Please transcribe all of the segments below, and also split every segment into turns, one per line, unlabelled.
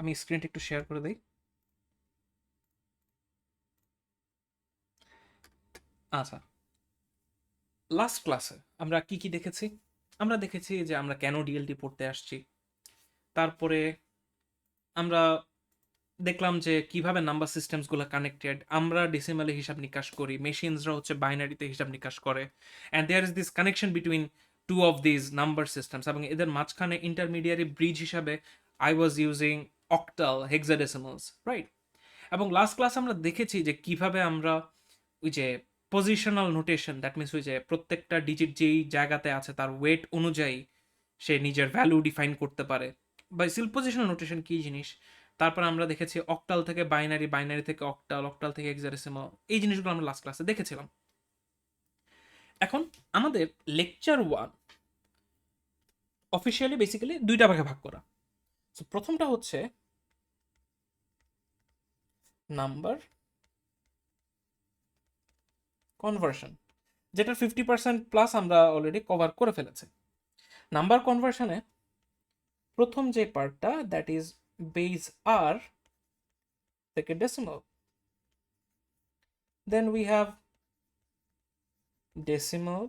আমি স্ক্রিনটা একটু শেয়ার করে দিই। আচ্ছা, লাস্ট ক্লাসে আমরা কি কি দেখেছি? আমরা দেখেছি যে আমরা কেন ডিএলডি পড়তে আসছি। তারপরে আমরা দেখলাম যে কিভাবে নাম্বার সিস্টেমসগুলো কানেক্টেড। আমরা ডেসিমালে হিসাব নিকাশ করি, মেশিনসরা হচ্ছে বাইনারিতে হিসাব নিকাশ করে, and there is this connection between two of this number systems, এবং এদের মাঝখানে ইন্টারমিডিয়ারি ব্রিজ হিসাবে I was using octal hexadecimals, right? এবং লাস্ট ক্লাস আমরা দেখেছি যে কিভাবে আমরা ওই যে পজিশনাল নোটেশন, দ্যাট মিনস ওই যে প্রত্যেকটা ডিজিট যেই জায়গাতে আছে তার ওয়েট অনুযায়ী সে নিজের ভ্যালু ডিফাইন করতে পারে, বা সিল পজিশনাল নোটেশন কী জিনিস। তারপর আমরা দেখেছি অক্টাল থেকে বাইনারি, বাইনারি থেকে অক্টাল, অক্টাল থেকে হেক্সাডেসিমাল, এই জিনিসগুলো আমরা লাস্ট ক্লাসে দেখেছিলাম। এখন আমাদের লেকচার 1 অফিসিয়ালি বেসিক্যালি দুইটা ভাগে ভাগ করা। সো প্রথমটা হচ্ছে নাম্বার কনভার্সন, যেটার 50% প্লাস আমরা অলরেডি কভার করে ফেলেছি। নাম্বার কনভার্সনে প্রথম যে পার্টটা, দ্যাট ইজ বেস আর থেকে decimal, then we have decimal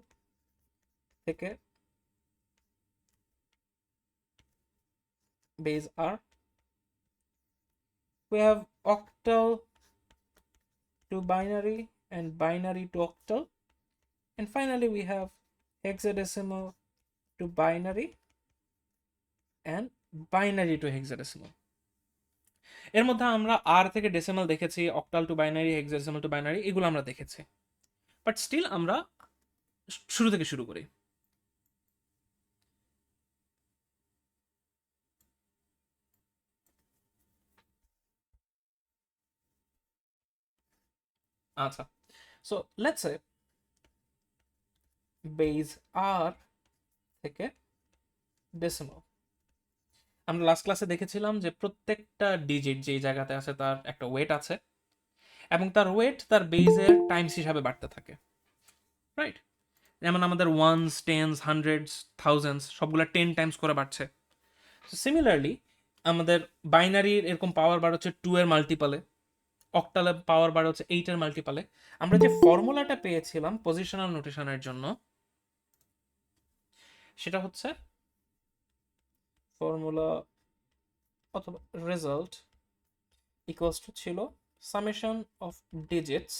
থেকে base R, we have octal to binary and binary to octal, and finally we have hexadecimal to binary and binary to hexadecimal. এর মধ্যে আমরা আর থেকে decimal দেখেছি, octal two binary, hexadecimal two binary, এগুলো আমরা দেখেছি। But still আমরা শুরু থেকে শুরু করি। আচ্ছা, so let's say base R থেকে ডেসিমাল। আমরা লাস্ট ক্লাসে দেখেছিলাম যে প্রত্যেকটা ডিজিট যেই জায়গাতে আছে তার একটা ওয়েট আছে, এবং তার ওয়েট তার বেজের টাইমস হিসাবে বাড়তে থাকে, রাইট? যেমন আমাদের ওয়ানস, টেন্স, হান্ড্রেডস, থাউজেন্ডস সবগুলো 10 টাইমস করে বাড়ছে। সিমিলারলি আমাদের বাইনারির এরকম পাওয়ার বার হচ্ছে 2 এর মাল্টিপালে, অক্টালের পাওয়ার বার হচ্ছে 8 এর মাল্টিপালে। আমরা যে ফর্মুলাটা পেয়েছিলাম পজিশনাল নোটেশনের জন্য, সেটা হচ্ছে ফর্মুলা অথবা রেজাল্ট ইকুয়ালস টু ছিল summation of digits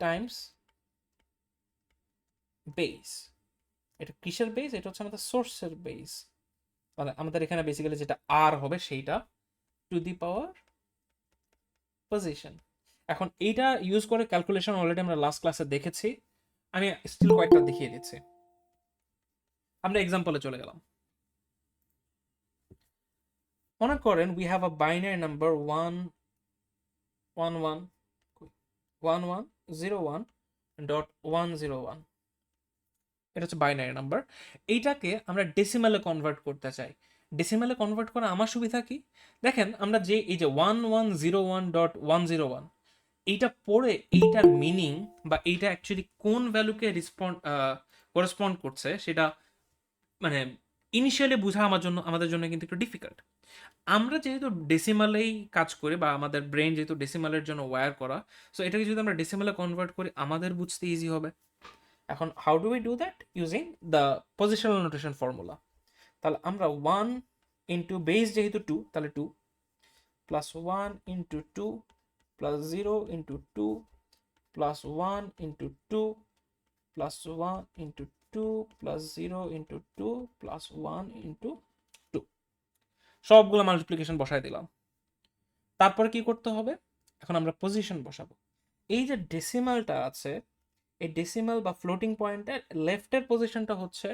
Times base. এটা কিসের বেস? এটা হচ্ছে আমাদের সোর্সের বেস, মানে আমাদের এখানে বেসিক্যালি যেটা আর হবে সেইটা টু দি পাওয়ার পজিশন। এখন এইটা ইউজ করে ক্যালকুলেশন অলরেডি আমরা লাস্ট ক্লাসে দেখেছি, আমি স্টিল কয়েকটা দেখিয়ে দিচ্ছি। আমরা এক্সাম্পলে চলে গেলাম। মনে করেন we have a binary number 111.101.101, এটা হচ্ছে বাইনারি নাম্বার। এইটাকে আমরা ডেসিমালে কনভার্ট করতে চাই। ডেসিমালে কনভার্ট করা আমার সুবিধা কি? দেখেন আমরা যে এই যে 1101.101 এইটা পড়ে এইটার মিনিং বা এইটা অ্যাকচুয়ালি কোন ভ্যালুকে করেসপন্ড করছে সেটা মানে ইনিশিয়ালি বোঝা আমাদের জন্য কিন্তু একটু ডিফিকাল্ট। আমরা যেহেতু ডেসিমালেই কাজ করি, বা আমাদের ব্রেন যেহেতু ডেসিমালের জন্য ওয়্যার করা, সো এটাকে যদি আমরা ডেসিমালে কনভার্ট করি আমাদের বুঝতে ইজি হবে। এখন how do we do that? Using the positional notation formula. তাহলে আমরা 1 ইন্টু বেস যেহেতু 2, তাহলে 2 plus 1 into 2 plus 0 into 2 plus 1 into 2 plus 1 into 2 plus 0 into 2 plus 1 into 2, সবগুলো মাল্টিপ্লিকেশন বসায় দিলাম। তারপরে কি করতে হবে? এখন আমরা পজিশন বসাবো। এই যে ডেসিমালটা আছে, এই ডেসিমাল বা ফ্লোটিং পয়েন্টের লেফটের পজিশনটা হচ্ছে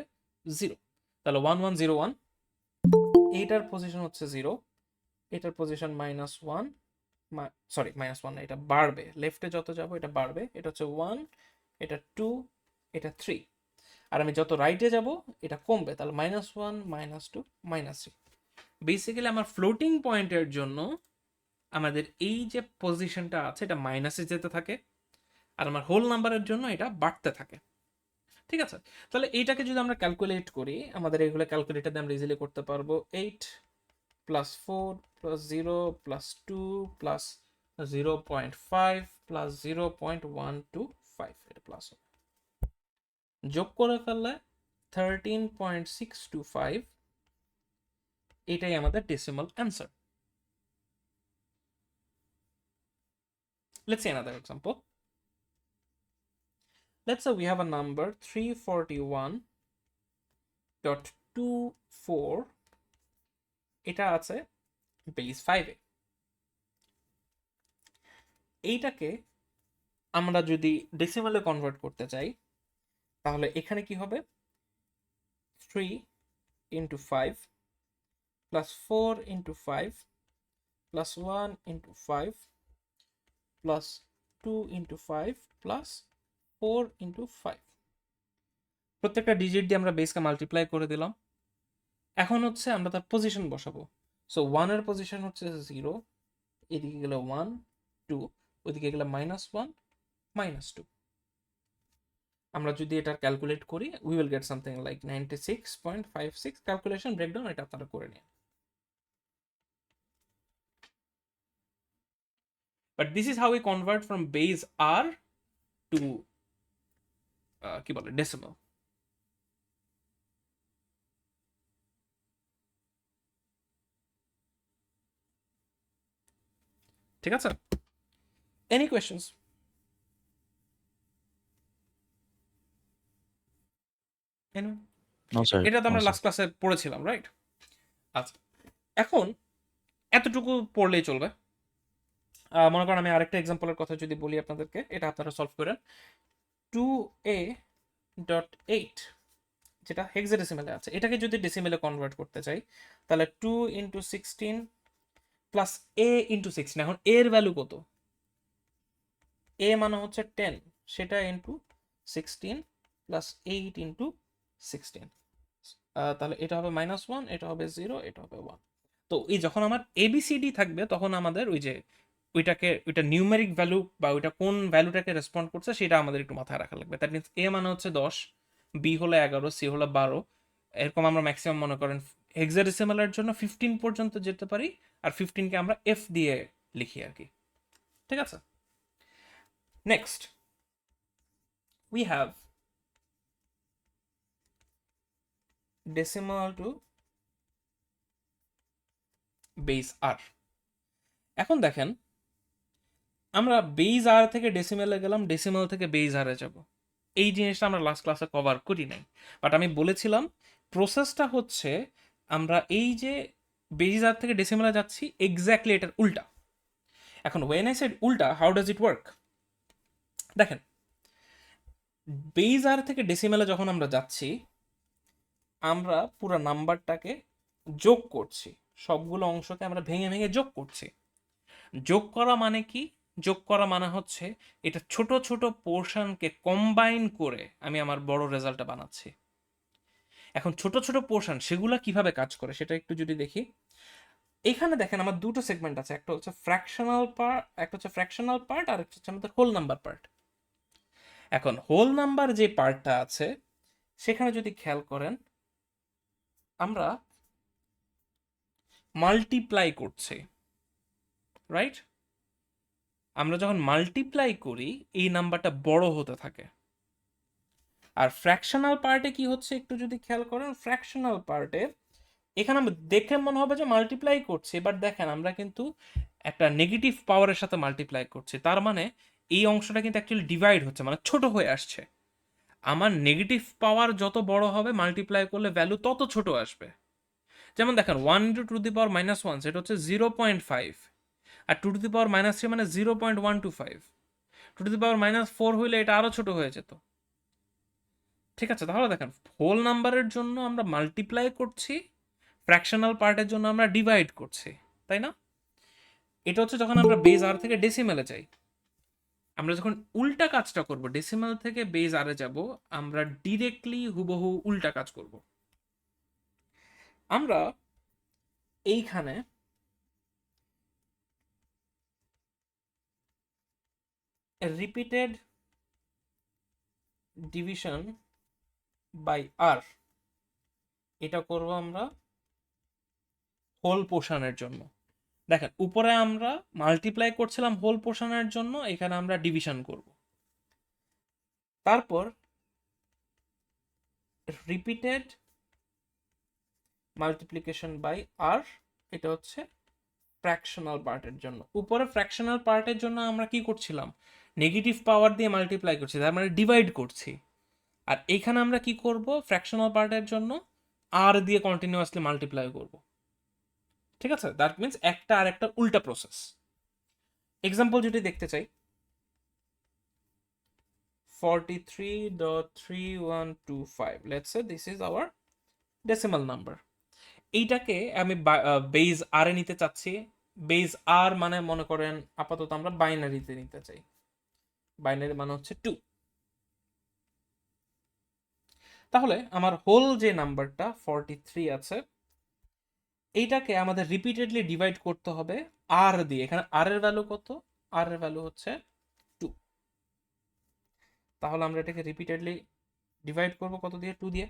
0, তাহলে 1101, এইটার পজিশন হচ্ছে 0, এটার পজিশন -1, সরি -1 না, এটা বাড়বে, লেফটে যত যাব এটা বাড়বে, এটা হচ্ছে 1, এটা 2, এটা 3, আর আমি যত রাইটে যাব এটা কমবে, তাহলে -1, -2, -3। বেসিক্যালি আমার ফ্লোটিং পয়েন্টের জন্য আমাদের এই যে পজিশনটা আছে এটা মাইনাসে যেতে থাকে, আর আমার হোল নাম্বারের জন্য এটা বাড়তে থাকে, ঠিক আছে, তাহলে এইটাকে যদি আমরা ক্যালকুলেট করি, আমাদের এগুলো ক্যালকুলেটর দিয়ে আমরা ইজিলি করতে পারবো। 8 plus 4 plus 0 plus 2 plus 0.5 plus 0.125, এটা প্লাস যোগ করে ফেললে 13.625, এটাই আমাদের decimal answer. Let's see another example. Let's say we have a number 341.24, এটা আছে বেস 5-এ। এইটাকে আমরা যদি ডেসিমালে কনভার্ট করতে চাই, তাহলে এখানে কি হবে? 3 into 5 plus 4 into 5 plus 1 into 5 plus 2 into 5 plus 4 into 5, প্রত্যেকটা ডিজিট দিয়ে আমরা বেসকে মাল্টিপ্লাই করে দিলাম। এখন হচ্ছে আমরা তার পজিশন বসাবো। সো 1 এর পজিশন হচ্ছে 0, এদিকে গেলে 1 2, ওইদিকে গেলে -1 -2। আমরা যদি এটা ক্যালকুলেট করি, we will get something like 96.56। Calculation breakdown এটা আপনারা করে নিন। But this is how we convert from base R to কি বলে decimal. ঠিক আছে? Any questions? Anyone?
No, sir.
এটা তো
No,
আমরা
sir.
লাস্ট ক্লাসে পড়েছিলাম, রাইট? আচ্ছা, এখন এতটুকু পড়লেই চলবে। মনে করেন আমি আরেকটা এক্সাম্পলের কথা যদি বলি আপনাদেরকে, এটা আপনারা সলভ করেন। 2a.8, যেটা হেক্সাডেসিমেলে আছে, এটাকে যদি ডেসিমেলে কনভার্ট করতে চাই, তাহলে 2 into 16 প্লাস a into 16। এখন এর ভ্যালু কত? a মানে হচ্ছে 10, সেটা ইন্টু 16 প্লাস 8 ইন্টু 16, তাহলে এটা হবে -1, এটা হবে 0, এটা হবে 1। তো এই যখন আমার ABCD থাকবে, তখন আমাদের ওই যে ওইটা নিউমেরিক ভ্যালু বা ওইটা কোন ভ্যালুটাকে রেসপন্ড করছে সেটা আমাদের একটু মাথায় রাখা লাগবে। দ্যাট মিনস A মানে হচ্ছে 10, B হলো 11, C হলো 12, এরকম আমরা ম্যাক্সিমাম মনে করেন হেক্সাডেসিমালের জন্য 15 পর্যন্ত যেতে পারি, আর 15কে আমরা F দিয়ে লিখি আর কি। ঠিক আছে, next we have decimal to base R. এখন দেখেন, আমরা বেস আর থেকে ডেসিমেলে গেলাম, ডেসিমেল থেকে বেস আরে যাব। এই জিনিসটা আমরা লাস্ট ক্লাসে কভার করি নাই, বাট আমি বলেছিলাম প্রসেসটা হচ্ছে আমরা এই যে বেস আর থেকে ডেসিমেলে যাচ্ছি, এক্স্যাক্টলি এটার উল্টা। এখন ওয়েন আই সেড উল্টা, হাউ ডাজ ইট ওয়ার্ক? দেখেন, বেস আর থেকে ডেসিমেলে যখন আমরা যাচ্ছি, আমরা পুরো নাম্বারটাকে যোগ করছি, সবগুলো অংশকে আমরা ভেঙে ভেঙে যোগ করছি। যোগ করা মানে কি? যোগ করা মানে হচ্ছে এটা ছোট ছোট পোর্শনকে কম্বাইন করে আমি আমার বড় রেজাল্টটা বানাচ্ছি। এখন ছোট ছোট পোর্শন সেগুলো কিভাবে কাজ করে সেটা একটু যদি দেখি। এখানে দেখেন আমার দুটো সেগমেন্ট আছে, একটা হচ্ছে ফ্র্যাকশনাল পার্ট, একটা হচ্ছে ফ্র্যাকশনাল পার্ট, আর একটা হচ্ছে আমাদের হোল নাম্বার পার্ট। এখন হোল নাম্বার যে পার্টটা আছে, সেখানে যদি খেয়াল করেন, আমরা মাল্টিপ্লাই করছি, রাইট? আমরা যখন মাল্টিপ্লাই করি, এই নাম্বারটা বড় হতে থাকে। আর ফ্র্যাকশনাল পার্টে কি হচ্ছে একটু যদি খেয়াল করেন, ফ্র্যাকশনাল পার্টে এখানে দেখে মনে হবে যে মাল্টিপ্লাই করছে, বাট দেখেন আমরা কিন্তু একটা নেগেটিভ পাওয়ারের সাথে মাল্টিপ্লাই করছি, তার মানে এই অংশটা কিন্তু অ্যাকচুয়ালি ডিভাইড হচ্ছে, মানে ছোট হয়ে আসছে। আমার নেগেটিভ পাওয়ার যত বড় হবে, মাল্টিপ্লাই করলে ভ্যালু তত ছোট আসবে। যেমন দেখেন 1 × 2⁻1, সেটা হচ্ছে 0.5, আর 2⁻³ মানে 0.125, 2⁻⁴ হইলে এটা আরো ছোট হয়ে যেত। ঠিক আছে, তাহলে দেখেন হোল নাম্বারের জন্য আমরা মাল্টিপ্লাই করছি, ফ্র্যাকশনাল পার্টের জন্য আমরা ডিভাইড করছি, তাই না? এটা হচ্ছে যখন আমরা বেস আর থেকে ডেসিমেলে যাই। আমরা যখন উল্টা কাজটা করব, ডেসিমেল থেকে বেস আরে যাব, আমরা ডিরেক্টলি হুবহু উল্টা কাজ করব। আমরা এইখানে রিপিটেড ডিভিশন বাই আর, এটা করব আমরা হোল পোর্শনের জন্য। দেখেন উপরে আমরা মাল্টিপ্লাই করছিলাম হোল পোর্শনের জন্য, এখানে আমরা ডিভিশন করব। তারপর রিপিটেড মাল্টিপ্লিকেশন বাই আর, এটা হচ্ছে ফ্র্যাকশনাল পার্টের জন্য। উপরে ফ্র্যাকশনাল পার্টের জন্য আমরা কি করছিলাম, নেগেটিভ পাওয়ার দিয়ে মাল্টিপ্লাই করছি, তার মানে ডিভাইড করছি। আর এইখানে আমরা কি করব, ফ্র্যাকশনাল পার্টের জন্য আর দিয়ে কন্টিনিউয়াসলি মাল্টিপ্লাই করব। ঠিক আছে, দ্যাট মিনস একটা আর একটা উল্টা প্রসেস। এক্সাম্পল যদি দেখতে চাই, 43.3125, let's say this is our decimal number। এইটাকে আমি বেজ আর এ নিতে চাচ্ছি। বেজ আর মানে মনে করেন আপাতত আমরা বাইনারিতে নিতে চাই, বাইনারি মানে হচ্ছে 2। তাহলে আমার হোল যে নাম্বারটা 43 আছে, এইটাকে আমাদের রিপিটেডলি ডিভাইড করতে হবে আর দিয়ে। এখানে আর এর ভ্যালু কত, আর এর ভ্যালু হচ্ছে 2। তাহলে আমরা এটাকে রিপিটেডলি ডিভাইড করব কত দিয়ে, 2 দিয়ে।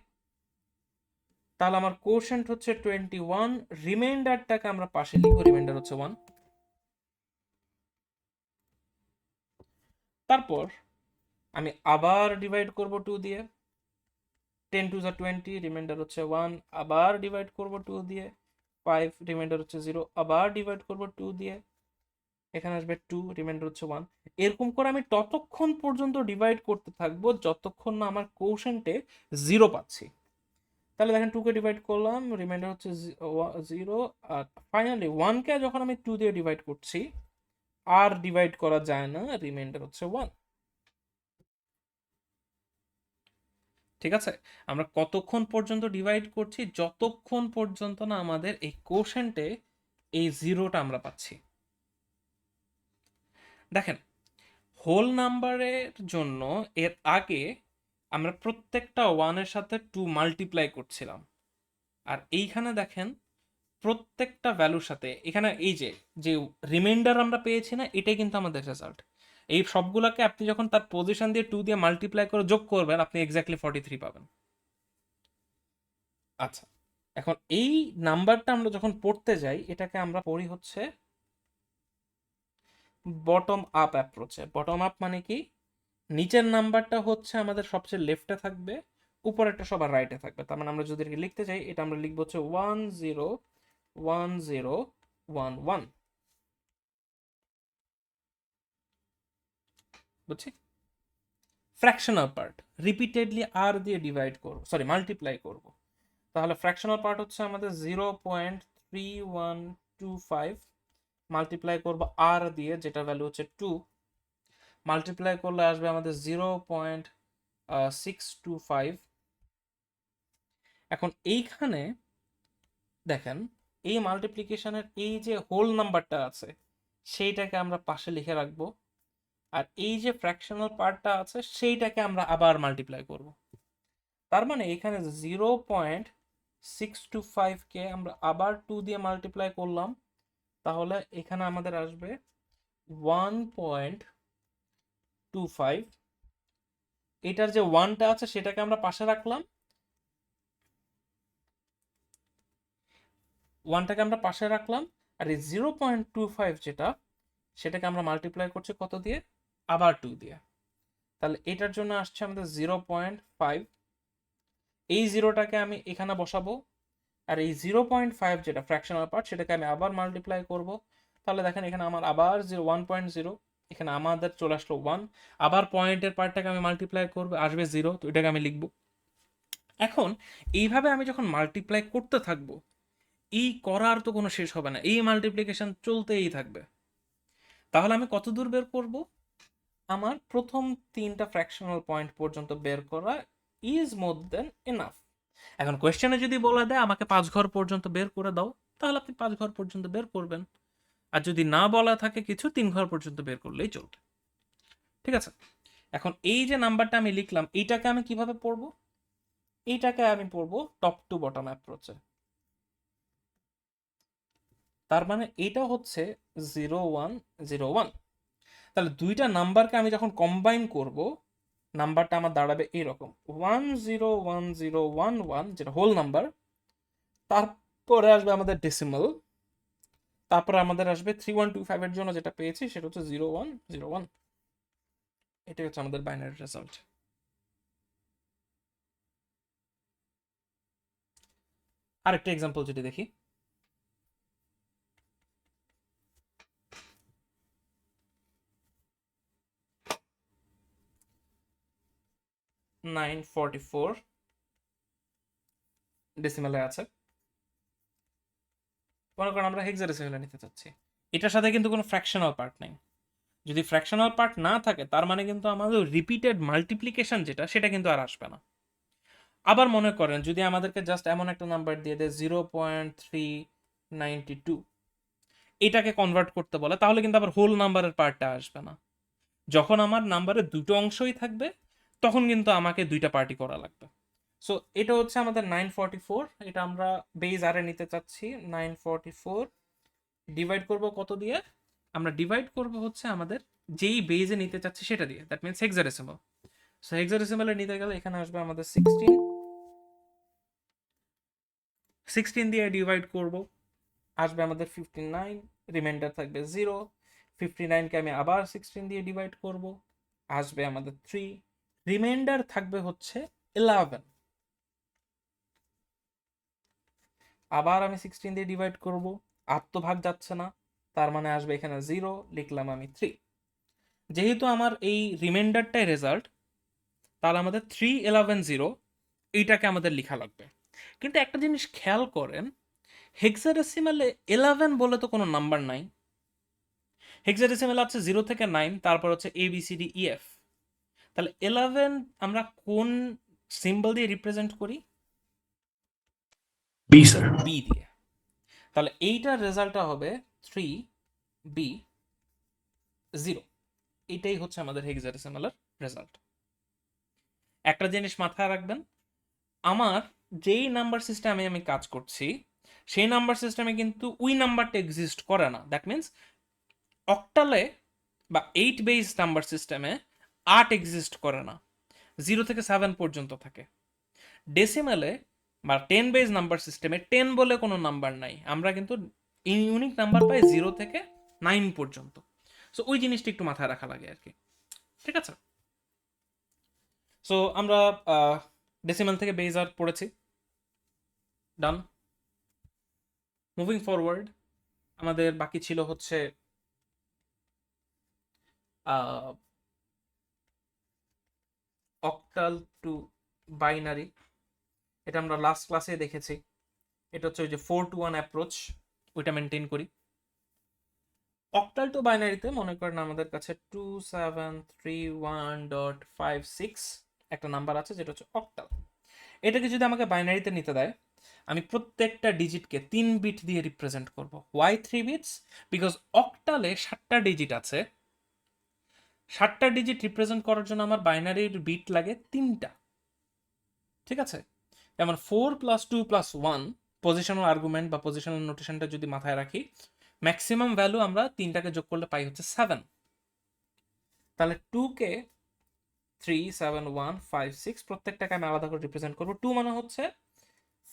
তাহলে আমার কোশেন্ট হচ্ছে 21, রিমাইন্ডারটাকে আমরা পাশে লিখব, রিমাইন্ডার হচ্ছে 1। তারপর আমি আবার ডিভাইড করব 2 দিয়ে, 10 টু 20, রিমাইন্ডার হচ্ছে 1, আবার ডিভাইড করব 2 দিয়ে, 5, রিমাইন্ডার হচ্ছে 0, আবার ডিভাইড করব 2 দিয়ে, এখানে আসবে 2, রিমাইন্ডার হচ্ছে 1। এরকম করে আমি ততক্ষণ পর্যন্ত ডিভাইড করতে থাকবো যতক্ষণ না আমার কোশেন্টে 0 পাচ্ছি। তাহলে দেখেন 2 কে ডিভাইড করলাম, রিমাইন্ডার হচ্ছে 0, আর ফাইনালি 1 কে যখন আমি 2 দিয়ে ডিভাইড করছি, আর ডিভাইড করা যায় না, রিমাইন্ডার হচ্ছে 1। ঠিক আছে, আমরা কতক্ষণ পর্যন্ত ডিভাইড করছি, যতক্ষণ পর্যন্ত না আমাদের এই কোশেন্টে এই 0টা আমরা পাচ্ছি। দেখেন হোল নাম্বারের জন্য এর আগে আমরা প্রত্যেকটা 1-এর সাথে 2 মাল্টিপ্লাই করছিলাম, আর এইখানে দেখেন প্রত্যেকটা ভ্যালুর সাথে, এখানে এই যে যে রিমাইন্ডার আমরা পেয়েছি না, এটাই কিন্তু আমাদের রেজাল্ট। এই সবগুলোকে আপনি যখন তার পজিশন দিয়ে 2 দিয়ে মাল্টিপ্লাই করে যোগ করবেন, আপনি এক্স্যাক্টলি 43 পাবেন। আচ্ছা, এখন এই নাম্বারটা আমরা যখন পড়তে যাই, এটাকে আমরা পড়ি হচ্ছে বটম আপ অ্যাপ্রোচে। বটম আপ মানে কি, নিচের নাম্বারটা হচ্ছে আমাদের সবচেয়ে লেফটে থাকবে, উপরেরটা সবার রাইটে থাকবে। তার মানে আমরা যদি লিখতে চাই, এটা আমরা লিখবো হচ্ছে 101011, বুঝছি? ফ্র্যাকশনাল পার্ট রিপিটেডলি আর দিয়ে ডিভাইড করব, সরি মাল্টিপ্লাই করব। তাহলে ফ্র্যাকশনাল পার্ট হচ্ছে আমাদের 0.3125, মাল্টিপ্লাই করব আর দিয়ে, যেটা ভ্যালু হচ্ছে 2, মাল্টিপ্লাই করলে আসবে আমাদের 0.625। এখন এইখানে দেখেন এই মাল্টিপ্লিকেশনের এই যে হোল নাম্বারটা আছে, সেইটাকে আমরা পাশে লিখে রাখবো, আর এই যে ফ্র্যাকশনাল পার্টটা আছে সেইটাকে আমরা আবার মাল্টিপ্লাই করব। তার মানে এখানে 0.625কে আমরা আবার 2 দিয়ে মাল্টিপ্লাই করলাম, তাহলে এখানে আমাদের আসবে 1.25। এটার যে 1টা আছে সেটাকে আমরা পাশে রাখলাম, 1টাকে আমরা পাশে রাখলাম, আর এই 0.25 যেটা, সেটাকে আমরা মাল্টিপ্লাই করছি কত দিয়ে, আবার 2 দিয়ে। তাহলে এটার জন্য আসছে আমাদের 0.5। এই জিরোটাকে আমি এখানে বসাবো, আর এই 0.5 যেটা ফ্র্যাকশনাল পার্ট, সেটাকে আমি আবার মাল্টিপ্লাই করব। তাহলে দেখেন এখানে আমার আবার 1.0, এখানে আমাদের চলে আসলো 1, আবার পয়েন্টের পার্টটাকে আমি মাল্টিপ্লাই করবো, আসবে 0, তো এটাকে আমি লিখবো। এখন এইভাবে আমি যখন মাল্টিপ্লাই করতে থাকবো, এই করার তো কোনো শেষ হবে না, এই মাল্টিপ্লিকেশন চলতেই থাকবে। তাহলে আমি কত দূর বের করব, আমার প্রথম 3টা ফ্র্যাকশনাল পয়েন্ট পর্যন্ত বের করা ইজ মোর দেন এনাফ। এখন কোয়েশ্চেনে যদি বলে দেয় আমাকে 5 ঘর পর্যন্ত বের করে দাও, তাহলে আপনি 5 ঘর পর্যন্ত বের করবেন। আর যদি না বলা থাকে কিছু, 3 ঘর পর্যন্ত বের করলেই চলবে। ঠিক আছে, এখন এই যে নাম্বারটা আমি লিখলাম, এইটাকে আমি কিভাবে পড়বো, এইটাকে আমি পড়বো টপ টু বটম অ্যাপ্রোচে। তার মানে এটা হচ্ছে 0101। তাহলে দুইটা নাম্বারকে আমি যখন কম্বাইন করব, নাম্বারটা আমার দাঁড়াবে এইরকম 101011, যেটা হোল নাম্বার, তারপরে আসবে আমাদের ডেসিমাল, তারপরে আমাদের আসবে 3125 এর জন্য যেটা পেয়েছি সেটা হচ্ছে 0101। এটাই হচ্ছে আমাদের বাইনারি রেজাল্ট। আরেকটা এক্সাম্পল যদি দেখি, 944 ডেসিমালে আছে। মনে করেন আমরা হেক্সাডেসিমালে নিতে চাচ্ছি, এটার সাথে কিন্তু কোনো ফ্র্যাকশনাল পার্ট নেই। যদি ফ্র্যাকশনাল পার্ট না থাকে তার মানে কিন্তু আমাদের রিপিটেড মাল্টিপ্লিকেশন যেটা সেটা কিন্তু আর আসবে না। আবার মনে করেন যদি আমাদেরকে জাস্ট এমন একটা নাম্বার দিয়ে দেয় 0.392, এটাকে কনভার্ট করতে বলে, তাহলে কিন্তু আবার হোল নাম্বারের পার্টটা আসবে না। যখন আমার নাম্বারের দুটো অংশই থাকবে তখন কিন্তু আমাকে দুইটা পার্টি করা লাগবে। সো এটা হচ্ছে আমাদের 944, এটা আমরা বেজ আরে নিতে চাচ্ছি। 944 ডিভাইড করব কত দিয়ে? আমরা ডিভাইড করব হচ্ছে আমাদের যেই বেজে নিতে চাচ্ছি সেটা দিয়ে, দ্যাট মিনস হেক্সাডেসিমাল। সো হেক্সাডেসিমালে নিতে গেলে এখানে আসবে আমাদের 16 দিয়ে ডিভাইড করব, আসবে আমাদের 59, রিমাইন্ডার থাকবে 0। 59কে আমি আবার 16 দিয়ে ডিভাইড করব, আসবে আমাদের 3, রিমাইন্ডার থাকবে হচ্ছে 11। আবার আমি 16 দিয়ে ডিভাইড করব, আর তো ভাগ যাচ্ছে না, তার মানে আসবে এখানে 0, লিখলাম আমি 3। যেহেতু আমার এই রিমাইন্ডারটাই রেজাল্ট, তাহলে আমাদের 3110 এইটাকে আমাদের লেখা লাগবে। কিন্তু একটা জিনিস খেয়াল করেন, হেক্সাডেসিমালে 11 বলে তো কোনো নাম্বার নাই। হেক্সাডেসিমালে আছে 0 থেকে 9, তারপর হচ্ছে ABCDEF। তাহলে 11 আমরা কোন সিম্বল দিয়ে রিপ্রেজেন্ট করি?
B sir.
বি দিয়ে। তাহলে এইটার রেজাল্টটা হবে 3B0। এটাই হচ্ছে আমাদের হেক্সাডেসিমালের রেজাল্ট। একটা জিনিস মাথায় রাখবেন, আমার যেই নাম্বার সিস্টেমে আমি কাজ করছি সেই নাম্বার সিস্টেমে কিন্তু ওই নাম্বারটা এক্সিস্ট করে না। দ্যাট মিনস অক্টালে বা 8 বেস নাম্বার সিস্টেমে 8 এক্সিস্ট করে না, 0 থেকে 7 পর্যন্ত থাকে। ডেসিমালে বা 10 বেস নাম্বার সিস্টেমে 10 বলে কোনো নাম্বার নাই, আমরা কিন্তু ইউনিক নাম্বার পাই 0 থেকে 9 পর্যন্ত। সো ওই জিনিসটা একটু মাথায় রাখা লাগে আর কি, ঠিক আছে? সো আমরা ডেসিমাল থেকে বেস আর পড়েছি, ডান। মুভিং ফরওয়ার্ড, আমাদের বাকি ছিল হচ্ছে অক্টাল টু বাইনারি। এটা আমরা লাস্ট ক্লাসে দেখেছি, এটা হচ্ছে ওই যে 4 to 1 অ্যাপ্রোচ, ওইটা মেনটেন করি। অক্টাল টু বাইনারিতে মনে করেন আমাদের কাছে 2731.56 একটা নাম্বার আছে যেটা হচ্ছে অক্টাল। এটাকে যদি আমাকে বাইনারিতে নিতে দেয়, আমি প্রত্যেকটা ডিজিটকে 3 বিট দিয়ে রিপ্রেজেন্ট করব। Why 3 bits? বিকজ অক্টালে 7টা ডিজিট আছে, 7টা ডিজিট রিপ্রেজেন্ট করার জন্য আমার বাইনারির বিট লাগে 3টা, ঠিক আছে? যেমন 4 + 2 + 1 পজিশনাল আর্গুমেন্ট বা পজিশনাল নোটেশনটা যদি মাথায় রাখি, ম্যাক্সিমাম ভ্যালু আমরা 3টাকে যোগ করলে পাই হচ্ছে 7। তাহলে 2কে 3 7 1 5 6 প্রত্যেকটাকে আমি আলাদা করে রিপ্রেজেন্ট করবো। 2 মানে হচ্ছে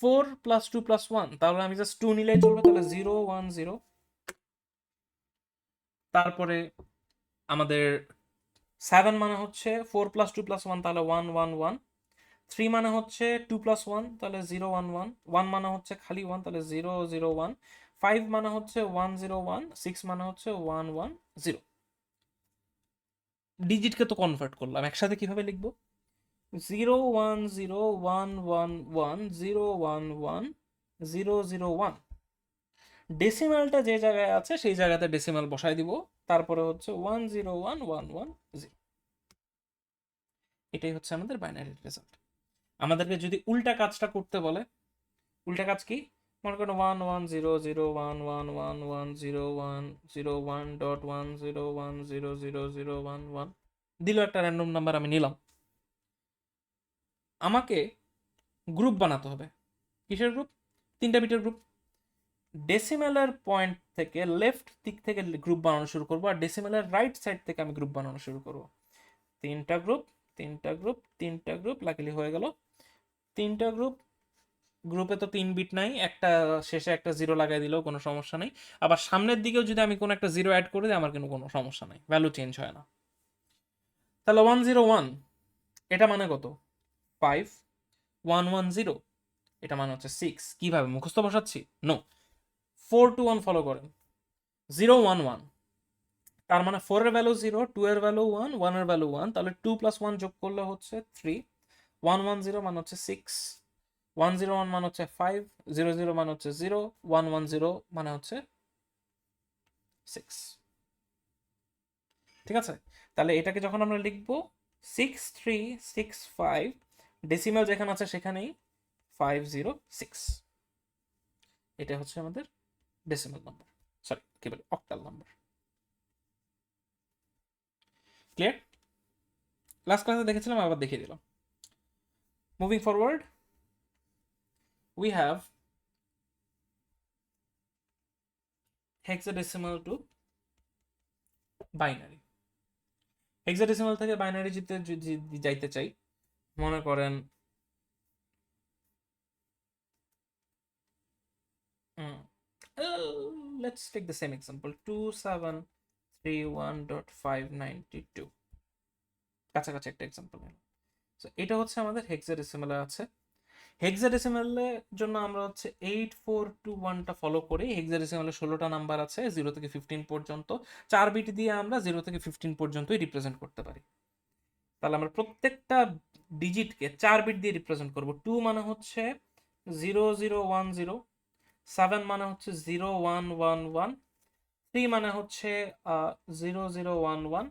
4 + 2 + 1, তাহলে আমি জাস্ট 2 নিলেই চলবে, তাহলে 0 1 0। তারপরে আমাদের 7 মানে হচ্ছে 4 + 2 + 1, তাহলে 1 1 1। 3 মানে হচ্ছে 2 + 1, তাহলে 0 1 1। 1 মানে হচ্ছে খালি 1, তাহলে 0 0 1। 5 মানে হচ্ছে 1 0 1। 6 মানে হচ্ছে 1 1 0। ডিজিটকে তো কনভার্ট করলাম, একসাথে কিভাবে লিখবো? 0 1 0 1 1 1 0 1 1 0 0 1। ডেসিমালটা যে জায়গায় আছে সেই জায়গাতে ডেসিমাল বসাই দিব, তারপরে হচ্ছে 1 0 1 1 1 0। এটাই হচ্ছে আমাদের বাইনারি রেজাল্ট। আমাদেরকে যদি উল্টা কাজটা করতে বলে, উল্টা কাজ কি? মনে করেন 1 1 0 0 1 1 1 1 0 1 0 1.1 0 1 0 0 0 1 1 দিল, একটা র্যান্ডম নাম্বার আমি নিলাম। আমাকে গ্রুপ বানাতে হবে। কিসের গ্রুপ? 3টা বিটের গ্রুপ। ডেসিমেলের পয়েন্ট থেকে লেফট দিক থেকে গ্রুপ বানানো শুরু করবো, আর ডেসিমেলের রাইট সাইড থেকে আমি গ্রুপ বানানো শুরু করবো। 3টা গ্রুপ, তিনটা গ্রুপ লাকিলি হয়ে গেল। তিনটা গ্রুপে তো 3 বিট নাই, একটা শেষে একটা 0 লাগাই দিলেও কোনো সমস্যা নেই। আবার সামনের দিকেও যদি আমি কোনো একটা 0 অ্যাড করে দিই আমার কিন্তু কোনো সমস্যা নাই, ভ্যালু চেঞ্জ হয় না। তাহলে 101 এটা মানে কত? 5। 110 এটা মানে হচ্ছে 6। কিভাবে মুখস্থ বসাচ্ছি? নো, 4 to 1 ফলো করেন। 011 তার মানে 4 এর ভ্যালু 0, 2 এর ভ্যালু 1, 1 এর ভ্যালু 1, তাহলে 2 + 1 যোগ করলে হচ্ছে 3। 110 মানে হচ্ছে 6, 101 মানে হচ্ছে 5, 00 মানে হচ্ছে 0, 110 মানে হচ্ছে 6। ঠিক আছে, তাহলে এটাকে যখন আমরা লিখবো 6365, ডেসিমাল যেখানে আছে সেখানেই 506, এটা হচ্ছে আমাদের ডেসিমাল নাম্বার, সরি কি বলে অক্টাল নাম্বার। ক্লিয়ার? লাস্ট ক্লাসে দেখেছিলাম, আবার দেখিয়ে দিলাম। Moving forward, we have hexadecimal to binary. Hexadecimal থেকে বাইনারি যদি যাইতে চাই, মনে করেন let's take the same example 2731.592, কাছাকাছি একটা এক্সাম্পল নিলাম। সো এটা হচ্ছে আমাদের হেক্সাডেসিমালে আছে। হেক্সাডেসিমালের জন্য আমরা হচ্ছে 8421টা ফলো করি। হেক্সাডেসিমালে 16টা নাম্বার আছে 0 থেকে 15 পর্যন্ত, 4 বিট দিয়ে আমরা 0 থেকে 15 পর্যন্তই রিপ্রেজেন্ট করতে পারি। তাহলে আমরা প্রত্যেকটা ডিজিটকে 4 বিট দিয়ে রিপ্রেজেন্ট করব। 2 মানে হচ্ছে 0010, 7 মানে হচ্ছে 0111, 3 মানে হচ্ছে 0011,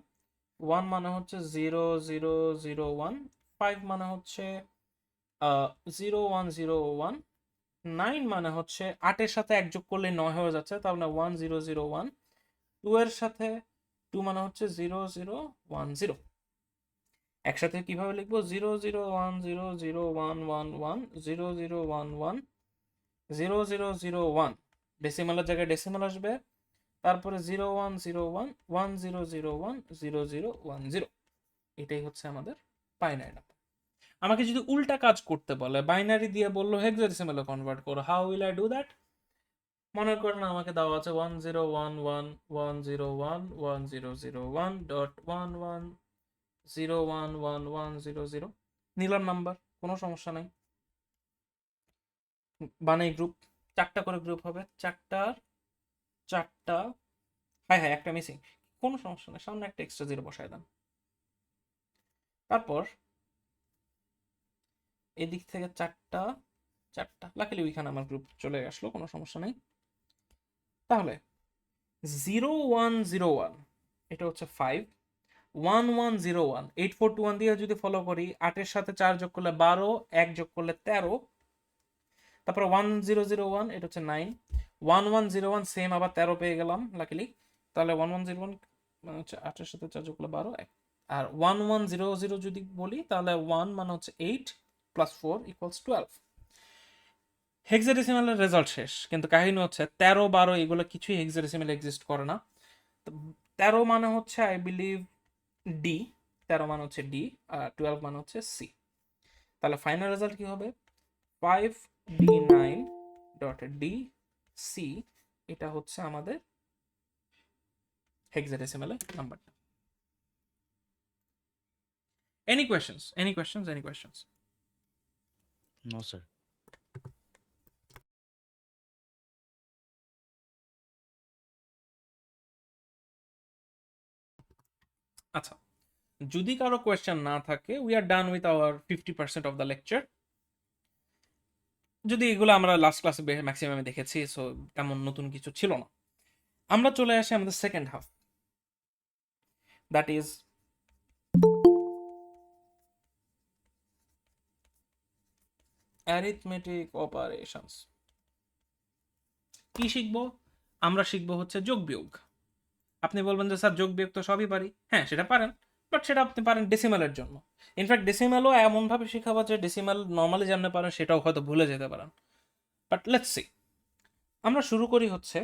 1 মানে হচ্ছে 0001, 5 মানে হচ্ছে 0101, 9 মানে হচ্ছে 8-এর সাথে 1 যোগ করলে 9 হয়ে যাচ্ছে, তার মানে 1001, 2 এর সাথে 2 মানে হচ্ছে 0010। একসাথে কিভাবে লিখবো? 00100111, 0011, 0001, ডেসিমালের জায়গায় ডেসিমাল আসবে, তারপরে 0101, 1001, 0010। এটাই হচ্ছে আমাদের বাইনারি নাম্বার। আমাকে যদি উল্টা কাজ করতে বলে, বাইনারি দিয়ে বললো হেক্সাডেসিমালে কনভার্ট করো, how will I do that? মনে করেন আমাকে দেওয়া আছে 10111001.11011100, নিলাম নাম্বার, কোনো সমস্যা নাই। বানাই গ্রুপ, 4টা করে গ্রুপ হবে, 4টা, হ্যাঁ হ্যাঁ একটা মিসিং, কোনো সমস্যা নেই, সামনে একটা এক্সট্রা 0 বসায় দেন। তারপর এদিক থেকে 4টা, লাকিলি ওইখানে আমার গ্রুপ চলে আসলো, কোনো সমস্যা নেই। তাহলে 0101 এটা হচ্ছে 5, 1101 8421 দিয়ে যদি ফলো করি, 8-এর সাথে 4 যোগ করলে 12, 1 যোগ করলে 13, তারপর 1001 এটা হচ্ছে 9, 1101 সেম আবার 13 পেয়ে গেলাম লাকিলি। তাহলে 1101 মানে হচ্ছে 8-এর সাথে 4 যোগ করলে 12, 1। আর 1100 যদি বলি তাহলে 1 মানে হচ্ছে 8 + 4 = 12। হেক্সাডেসিমালের রেজাল্ট শেষ, কিন্তু কাহিনী হচ্ছে 13, 12 এগুলো কিছুই হেক্সাডেসিমাল এক্সিস্ট করে না। 13 মানে হচ্ছে আই বিলিভ ডি, 13 মানে হচ্ছে ডি, আর 12 মানে হচ্ছে সি। তাহলে ফাইনাল রেজাল্ট কি হবে? 5D9.DC, এটা হচ্ছে আমাদের হেক্সাডেসিমালের নাম্বারটা। Any questions? Any questions? Any questions?
No, sir.
আচ্ছা, যদি কারো কোয়েশ্চেন না থাকে, we are done with our 50% of the lecture. যদি এগুলো আমরা লাস্ট ক্লাসে ম্যাক্সিমামে দেখেছি, সো তেমন নতুন কিছু ছিল না। আমরা চলে আসি আমাদের second half, that is arithmetic operations. কি শিখবো? আমরা শিখবো হচ্ছে যোগ বিয়োগ। আপনি বলবেন যে স্যার যোগ বিয়োগ তো সবই পারি, হ্যাঁ সেটা পারেন, বাট সেটা আপনি পারেন ডেসিমালের জন্য। ইনফ্যাক্ট ডেসিমালও এমনভাবে শেখাবো যে ডেসিমাল নর্মালি জানতে পারেন সেটাও হয়তো ভুলে যেতে পারেন। বাট লেটস সি, আমরা শুরু করি হচ্ছে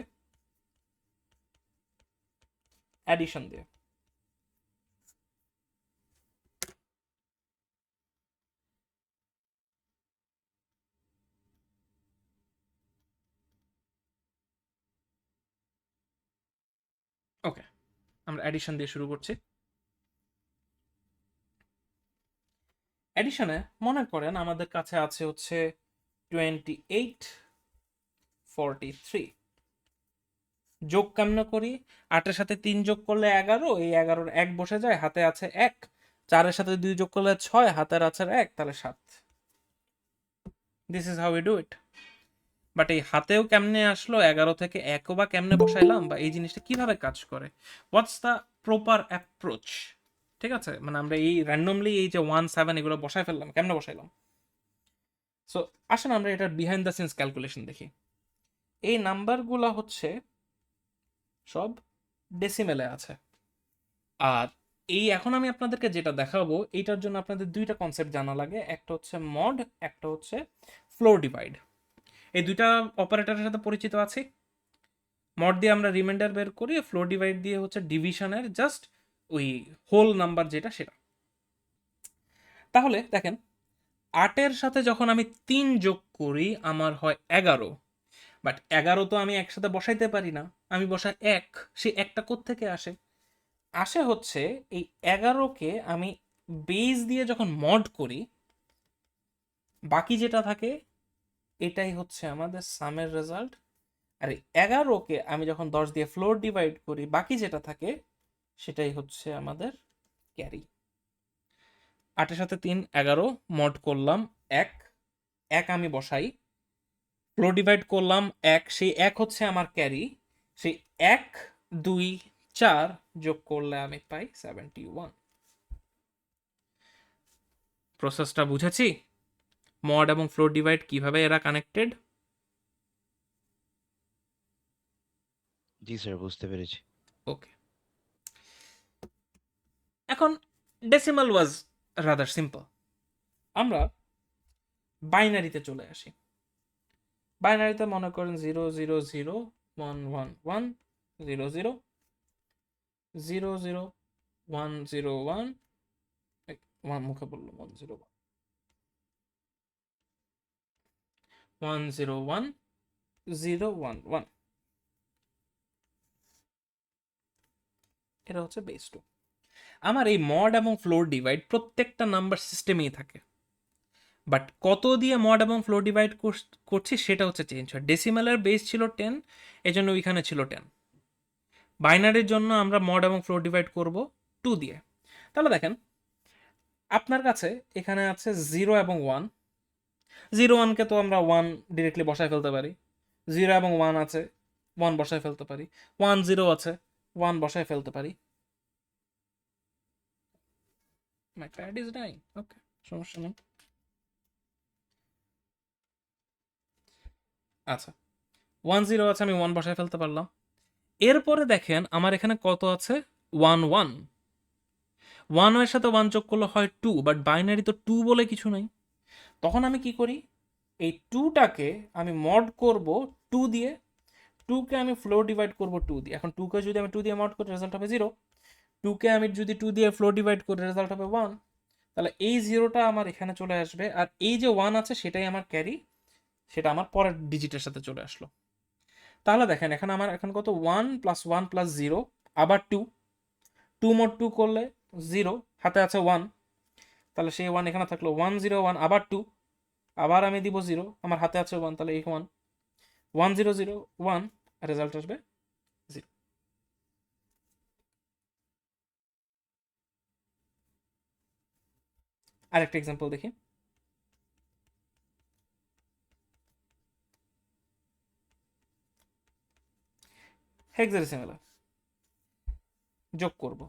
অ্যাডিশন দিয়ে। ওকে, আমরা অ্যাডিশন দিয়ে শুরু করছি। অ্যাডিশনে মনে করেন আমাদের কাছে আছে হচ্ছে 28 43। যোগ কেমনে করি? 8-এর সাথে 3 যোগ করলে 11, এই 11-র 1 বসে যায়, হাতে আছে 1। 4-এর সাথে 2 যোগ করলে 6, হাতের আছে 1, তাহলে 7। This is how we do it. But এই হাতেও কেমনে আসলো, 11 থেকে 1ও বা কেমনে বসাইলাম, বা এই জিনিসটা কিভাবে কাজ করে, হোয়াটস দ্য প্রপার অ্যাপ্রোচ? ঠিক আছে, মানে আমরা এই র্যান্ডমলি এই যে 1 7 এগুলো বসাই ফেললাম, কেমনে বসাইলাম? সো আসেন আমরা এটার বিহাইন্ড দ্য সিনস ক্যালকুলেশন দেখি। এই নাম্বারগুলো হচ্ছে সব ডেসিমেলে আছে। আর এই এখন আমি আপনাদেরকে যেটা দেখাবো, এইটার জন্য আপনাদের দুইটা কনসেপ্ট জানা লাগে, একটা হচ্ছে মড, একটা হচ্ছে ফ্লোর ডিভাইড। এই দুইটা অপারেটরের সাথে পরিচিত আছি। মড দিয়ে আমরা রিমাইন্ডার বের করি, ফ্লোর ডিভাইড দিয়ে হচ্ছে ডিভিশনের জাস্ট ওই হোল নাম্বার যেটা সেটা। তাহলে দেখেন, 8-এর সাথে যখন আমি 3 যোগ করি আমার হয় 11। বাট 11 তো আমি একসাথে বসাইতে পারি না, আমি বসাই 1। সেই একটা কোত্থেকে আসে? আসে হচ্ছে এই 11কে আমি বেস দিয়ে যখন মড করি, বাকি যেটা থাকে এটাই হচ্ছে আমাদের সামের রেজাল্ট। আর এই 11কে আমি যখন 10 দিয়ে ফ্লোর ডিভাইড করি, বাকি যেটা থাকে সেটাই হচ্ছে আমাদের ক্যারি। 8-এর সাথে 3 11, মড করলাম 1, 1 আমি বসাই, ফ্লোর ডিভাইড করলাম 1, সেই 1 হচ্ছে আমার ক্যারি। সেই 1 2 4 যোগ করলে আমি পাই 71। প্রসেসটা বুঝেছি? মড এবং ফ্লোর ডিভাইড কিভাবে এরা কানেক্টেড?
জি স্যার, বুঝতে পেরেছি।
ওকে, এখন ডেসিমাল ওয়াজ রাদার সিম্পল। আমরা বাইনারিতে চলে আসি। বাইনারিতে মনে করেন 0 0 0 1 1 1 0 0 0 0 1 0 1, 1 মুখে বললো 1 0 1 0 1 0 1 1। এটা হচ্ছে বেস 2। আমার এই মড এবং ফ্লোর ডিভাইড প্রত্যেকটা নাম্বার সিস্টেমেই থাকে, বাট কত দিয়ে মড এবং ফ্লোর ডিভাইড করছি সেটা হচ্ছে চেঞ্জ হয়। ডেসিমালের বেস ছিল 10, এজন্য ওইখানে ছিল 10। বাইনারির জন্য আমরা মড এবং ফ্লোর ডিভাইড করব 2 দিয়ে। তাহলে দেখেন, আপনার কাছে এখানে আছে 0 এবং 1। 0 1কে তো আমরা 1 ডিরেক্টলি বসায় ফেলতে পারি। 0 এবং 1 আছে, 1 বসায় ফেলতে পারি। 1 0 আছে, 1 বসায় ফেলতে পারি। মাই প্যাড ইজ ডাইং। ওকে, সমস্যা নেই। আচ্ছা, 1 0 আছে, আমি 1 বসায় ফেলতে পারলাম। এরপরে দেখেন আমার এখানে কত আছে? 1 1। 1 এর সাথে 1 যোগ করলে হয় 2, বাট বাইনারি তো 2 বলে কিছু নাই। তখন আমি কি করি? এই 2টাকে আমি মড করব 2 দিয়ে, 2কে আমি ফ্লোর ডিভাইড করব 2 দিয়ে। এখন 2কে যদি আমি 2 দিয়ে মড করি, রেজাল্ট হবে 0। 2কে আমি যদি 2 দিয়ে ফ্লোর ডিভাইড করি, রেজাল্ট হবে 1। তাহলে এই 0টা আমার এখানে চলে আসবে, আর এই যে 1 আছে সেটাই আমার ক্যারি, সেটা আমার পরের ডিজিটের সাথে চলে আসলো। তাহলে দেখেন এখানে আমার এখন কত? 1 + 1 + 0 আবার 2। 2 mod 2 করলে 0, হাতে আছে 1, তাহলে সেই 1 এখানে থাকলো। 1 0 1 আবার 2, আবার আমি দিব 0, আমার হাতে আছে 1, তাহলে এই 1 1 0 0 1, রেজাল্ট আসবে 0। আরেকটা এক্সাম্পল দেখি। হেক্সাডেসিমাল যোগ করব।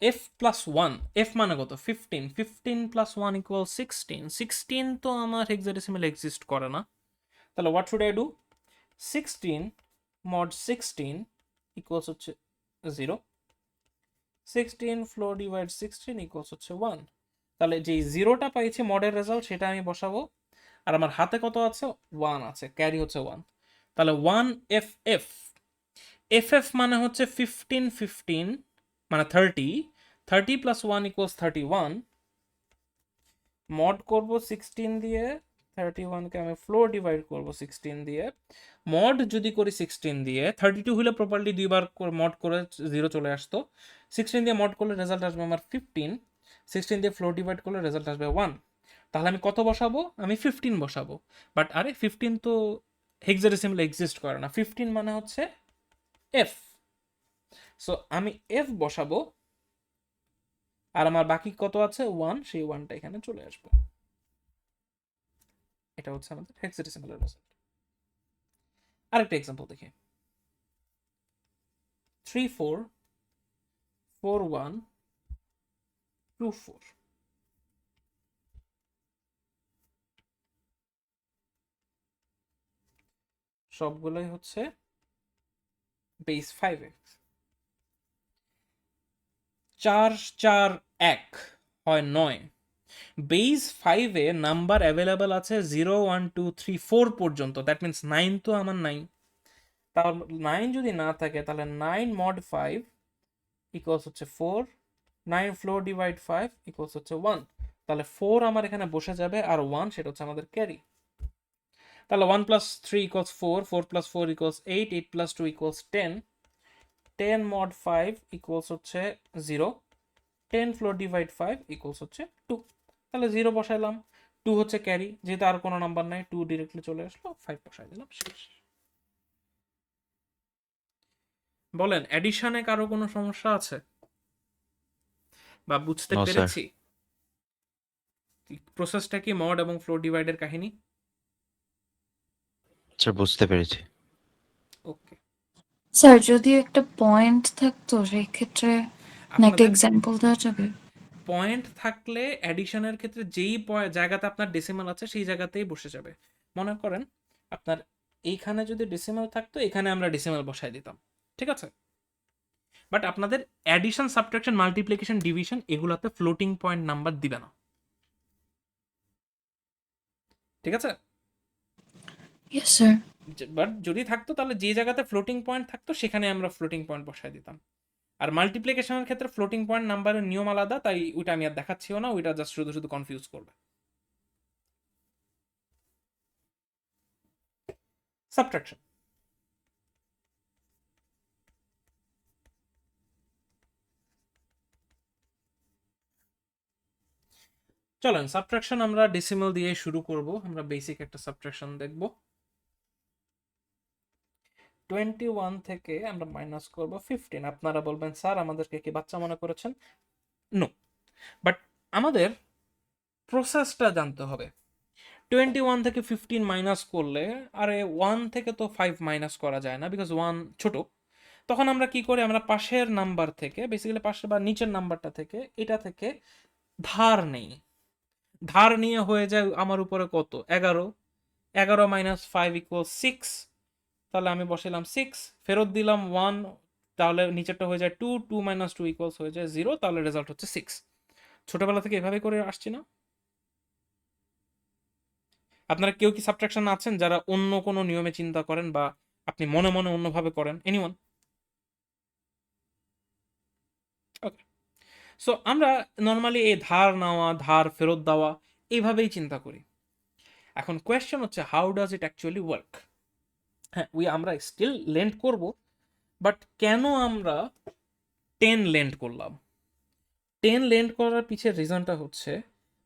f + 1, f মানে কত? 15, 15 + 1 = 16। 16 তো আমার হেক্সাডেসিমাল এক্সিস্ট করে না, তাহলে what should I do? 16 mod 16 equals হচ্ছে 0। 16 ফ্লোর ডিভাইড 16 ইকুয়ালস হচ্ছে 1। তাহলে যেই 0টা পাইছি মডের রেজাল্ট, সেটা আমি বসাবো। আর আমার হাতে কত আছে? 1 আছে, ক্যারি হচ্ছে 1। তাহলে 1 এফ এফ, এফ এফ মানে হচ্ছে 15 15 মানে 30, 30 + 1 = 31। মড করব 16 দিয়ে, 31কে আমি ফ্লোর ডিভাইড করব 16 দিয়ে, মড যদি করি 16 দিয়ে, 32 হলে প্রপারলি দুইবার মড করে 0 চলে আসতো, 16 দিয়ে মড করলে রেজাল্ট আসবে আমার 15, 16 দিয়ে ফ্লোর ডিভাইড করলে রেজাল্ট আসবে 1। তাহলে আমি কত বসাবো? আমি 15 বসাবো। বাট আরে 15 তো হেক্সাডেসিমালে এক্সিস্ট করে না, 15 মানে হচ্ছে এফ। সো আমি এফ বসাবো, আর আমার বাকি কত আছে 1, সেই 1টা এখানে চলে আসবে। এটা হচ্ছে আমাদের হেক্সাডেসিমালের রেজাল্ট। আরেকটা এক্সাম্পল দেখি, 344124। সবগুলোই হচ্ছে বেস 5x। 4 4 1 হয় 9। বেস 5-এ নাম্বার অ্যাভেলেবল আছে 0 1 2 3 4 পর্যন্ত, দ্যাট মিনস 9 তো আমার নাই। তাহলে 9 যদি না থাকে তাহলে 9 mod 5 ইকুয়ালস হচ্ছে 4, 9 ফ্লোর ডিভাইড 5 ইকুয়ালস হচ্ছে 1। তাহলে 4 আমার এখানে বসে যাবে, আর 1 সেটা হচ্ছে আমাদের ক্যারি। তাহলে 1 plus 3 equals 4, 4 plus 4 equals 8, 8 plus 2 equals 10, 10 mod 5 equals হচ্ছে 0, 10 ফ্লোর ডিভাইড 5 ইকুয়ালস হচ্ছে 2। তাহলে 0 বসাইলাম, 2 হচ্ছে ক্যারি, যেহেতু আর কোনো নাম্বার নাই 2 ডিরেক্টলি চলে আসলো, 5 বসাই দিলাম, শেষ। বলেন অ্যাডিশনে কারো কোনো সমস্যা আছে বা বুঝতে
নো স্যার।
পেরেছি প্রসেসটা কি মড এবং ফ্লোর ডিভাইডের কাহিনী?
স্যার বুঝতে পেরেছি।
ওকে।
স্যার যদি একটা পয়েন্ট থাকতো সেই ক্ষেত্রে একটা
আপনাদের
এক্সাম্পল দেওয়া যাবে?
পয়েন্ট থাকলে অ্যাডিশনের ক্ষেত্রে যেই জায়গাতে আপনার ডেসিমাল আছে সেই জায়গাতেই বসে যাবে। মনে করেন আপনার এইখানে যদি ডেসিমাল থাকতো, এখানে আমরা ডেসিমাল বসাই দিতাম, ঠিক আছে? বাট আপনাদের অ্যাডিশন, সাবট্রাকশন, মাল্টিপ্লিকেশন, ডিভিশন এগুলোতে ফ্লোটিং পয়েন্ট নাম্বার দিবে না, ঠিক আছে?
Yes sir.
বাট যদি থাকতো তাহলে যে জায়গাতে ফ্লোটিং পয়েন্ট থাকতো সেখানে আমরা ফ্লোটিং পয়েন্ট বসাই দিতাম। আর মাল্টিপ্লিকেশনের ক্ষেত্রে ফ্লোটিং পয়েন্ট নাম্বারের নিয়ম আলাদা, তাই ওইটা আমি আর দেখাচ্ছিও না, ওইটা জাস্ট শুধু শুধু কনফিউজ করবে। সাবট্রাকশন, চলেন সাবট্রাকশন আমরা ডেসিমাল দিয়ে শুরু করব। আমরা বেসিক একটা সাবট্রাকশন দেখব। 21 থেকে আমরা মাইনাস করব 15। আপনারা বলবেন স্যার আমাদেরকে কি বাচ্চা মনে করেছেন? নো, বাট আমাদের প্রসেসটা জানতে হবে। 21 থেকে 15 মাইনাস করলে, আরে 1 থেকে তো 5 মাইনাস করা যায় না, বিকজ 1 ছোট। তখন আমরা কি করি, আমরা পাশের নাম্বার থেকে, বেসিক্যালি পাশে বা নিচের নাম্বারটা থেকে, এটা থেকে ধার নেই। ধার নিয়ে হয়ে যায় আমার উপরে কত, 11। 11 মাইনাস 5 ইকুয়াল 6। তাহলে আমি বসাইলাম 6, ফেরত দিলাম 1, তাহলে নিচেরটা হয়ে যায় 2, 2 মাইনাস 2 ইকুয়ালস হয়ে যায় 0, তাহলে রেজাল্ট হচ্ছে 6। ছোটবেলা থেকে এভাবে করে আসছি না? আপনারা কেউ কি সাবট্রাকশন আছেন যারা অন্য কোনো নিয়মে চিন্তা করেন, বা আপনি মনে মনে অন্যভাবে করেন? এনিওয়ান? ওকে। সো আমরা নর্মালি এই ধার নেওয়া, ধার ফেরত দেওয়া, এইভাবেই চিন্তা করি। এখন কোয়েশ্চেন হচ্ছে how does it actually work? হ্যাঁ, আমরা স্টিল লেন্ড করব, বাট কেন আমরা 10 লেন্ড করলাম? 10 লেন্ড করার পিছের রিজনটা হচ্ছে,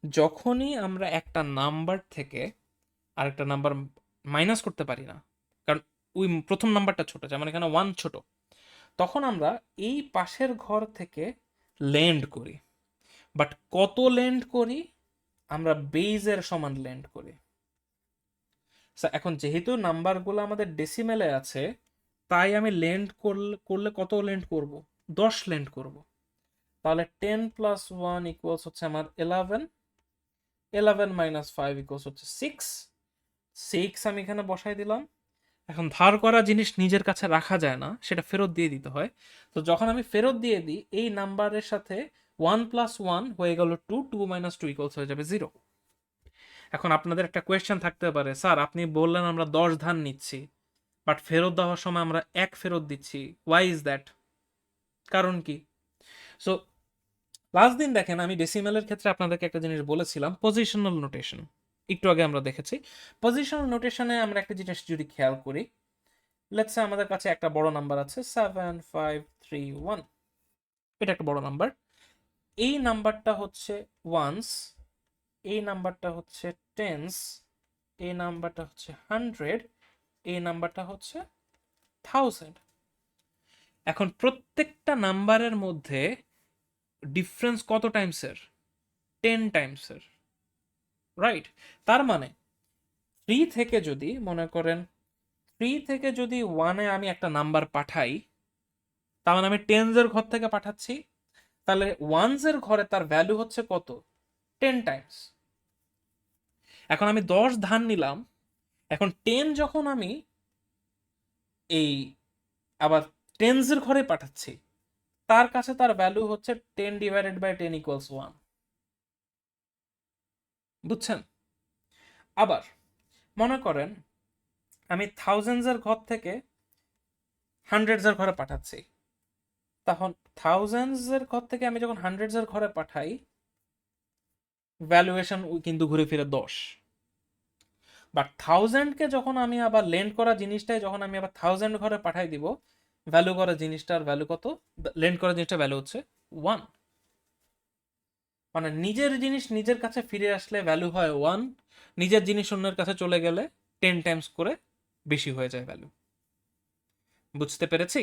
যখনই আমরা একটা নাম্বার থেকে আরেকটা নাম্বার মাইনাস করতে পারি না, কারণ ওই প্রথম নাম্বারটা ছোট, যেমন এখানে 1 ছোট, তখন আমরা এই পাশের ঘর থেকে লেন্ড করি। বাট কত লেন্ড করি? আমরা বেজের সমান লেন্ড করি। এখন যেহেতু নাম্বারগুলো আমাদের ডেসিমেলে আছে, তাই আমি লেন্ড করলে কত লেন্ড করব? 10 লেন্ড করব। তাহলে 10 প্লাস 1 ইকুয়ালস হচ্ছে আমার 11, 11 মাইনাস 5 ইকুয়ালস হচ্ছে 6, 6 আমি এখানে বসাই দিলাম। এখন ধার করা জিনিস নিজের কাছে রাখা যায় না, সেটা ফেরত দিয়ে দিতে হয়। তো যখন আমি ফেরত দিয়ে দিই, এই নাম্বারের সাথে 1 প্লাস 1 হয়ে গেল 2, 2 মাইনাস 2 ইকুয়ালস হয়ে যাবে 0। এখন আপনাদের একটা কোয়েশ্চেন থাকতে পারে, স্যার আপনি বললেন আমরা 10 ধার নিচ্ছি, বাট ফেরত দেওয়ার সময় আমরা 1 ফেরত দিচ্ছি, ওয়াই ইজ দ্যাট? কারণ কি? সো লাস্ট দিন দেখেন আমি ডেসিমেলের ক্ষেত্রে আপনাদেরকে একটা জিনিস বলেছিলাম, পজিশনাল নোটেশন। একটু আগে আমরা দেখেছি। পজিশনাল নোটেশনে আমরা একটা জিনিস যদি খেয়াল করি, লেটস সে আমাদের কাছে একটা বড় নাম্বার আছে 7531, এটা একটা বড় নাম্বার। এই নাম্বারটা হচ্ছে ওয়ান্স, এই নাম্বারটা হচ্ছে টেন্স, এই নাম্বারটা হচ্ছে 100, এই নাম্বারটা হচ্ছে 1000। এখন প্রত্যেকটা নাম্বারের মধ্যে ডিফারেন্স কত টাইমসের? 10 টাইমসের, রাইট? তার মানে 3 থেকে যদি মনে করেন 3 থেকে যদি 1-এ আমি একটা নাম্বার পাঠাই, তার মানে আমি টেন্সের ঘর থেকে পাঠাচ্ছি, তাহলে ওয়ানসের ঘরে তার ভ্যালু হচ্ছে কত? 10 টাইমস। এখন আমি 10 ধার নিলাম, এখন 10 যখন আমি এই আবার টেন্সের ঘরে পাঠাচ্ছি, তার কাছে তার ভ্যালু হচ্ছে 10 ডিভাইডেড বাই 10 ইকুয়ালস 1। বুঝছেন? আবার মনে করেন আমি থাউজেন্ডসের ঘর থেকে হান্ড্রেডসের ঘরে পাঠাচ্ছি, তখন থাউজেন্ডসের ঘর থেকে আমি যখন হান্ড্রেডসের ঘরে পাঠাই, ভ্যালুয়েশন কিন্তু ঘুরে ফিরে 10। বাট থাউজেন্ডকে যখন আমি আবার লেন্ড করা জিনিসটাই যখন আমি আবার থাউজেন্ড ঘরে পাঠাই দিব, ভ্যালু করা জিনিসটার ভ্যালু কত? লেন্ড করা জিনিসটার ভ্যালু হচ্ছে 1। মানে নিজের জিনিস নিজের কাছে ফিরে আসলে ভ্যালু হয় 1, নিজের জিনিস অন্যের কাছে চলে গেলে 10 টাইমস করে বেশি হয়ে যায় ভ্যালু। বুঝতে পেরেছি?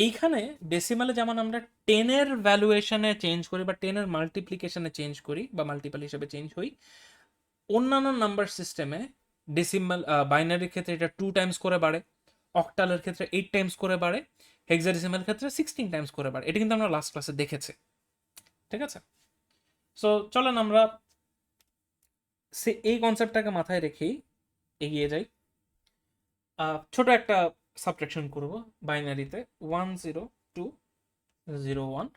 এইখানে ডেসিমালে যেমন আমরা 10 এর ভ্যালুয়েশনে চেঞ্জ করি বা 10 এর মাল্টিপ্লিকেশনে চেঞ্জ করি বা মাল্টিপল হিসেবে চেঞ্জ হই, অন্যান্য নাম্বার সিস্টেমে ডেসিমাল বাইনারির ক্ষেত্রে এটা 2 টাইমস করে বাড়ে, অক্টালের ক্ষেত্রে 8 টাইমস করে বাড়ে, হেক্সাডেসিমাল ক্ষেত্রে 16 টাইমস করে বাড়ে। এটা কিন্তু আমরা লাস্ট ক্লাসে দেখেছি। ঠিক আছে? সো চলেন আমরা এই কনসেপ্টটাকে মাথায় রেখেই এগিয়ে যাই। ছোট একটা সাবট্রাকশন করব বাইনারিতে, 102012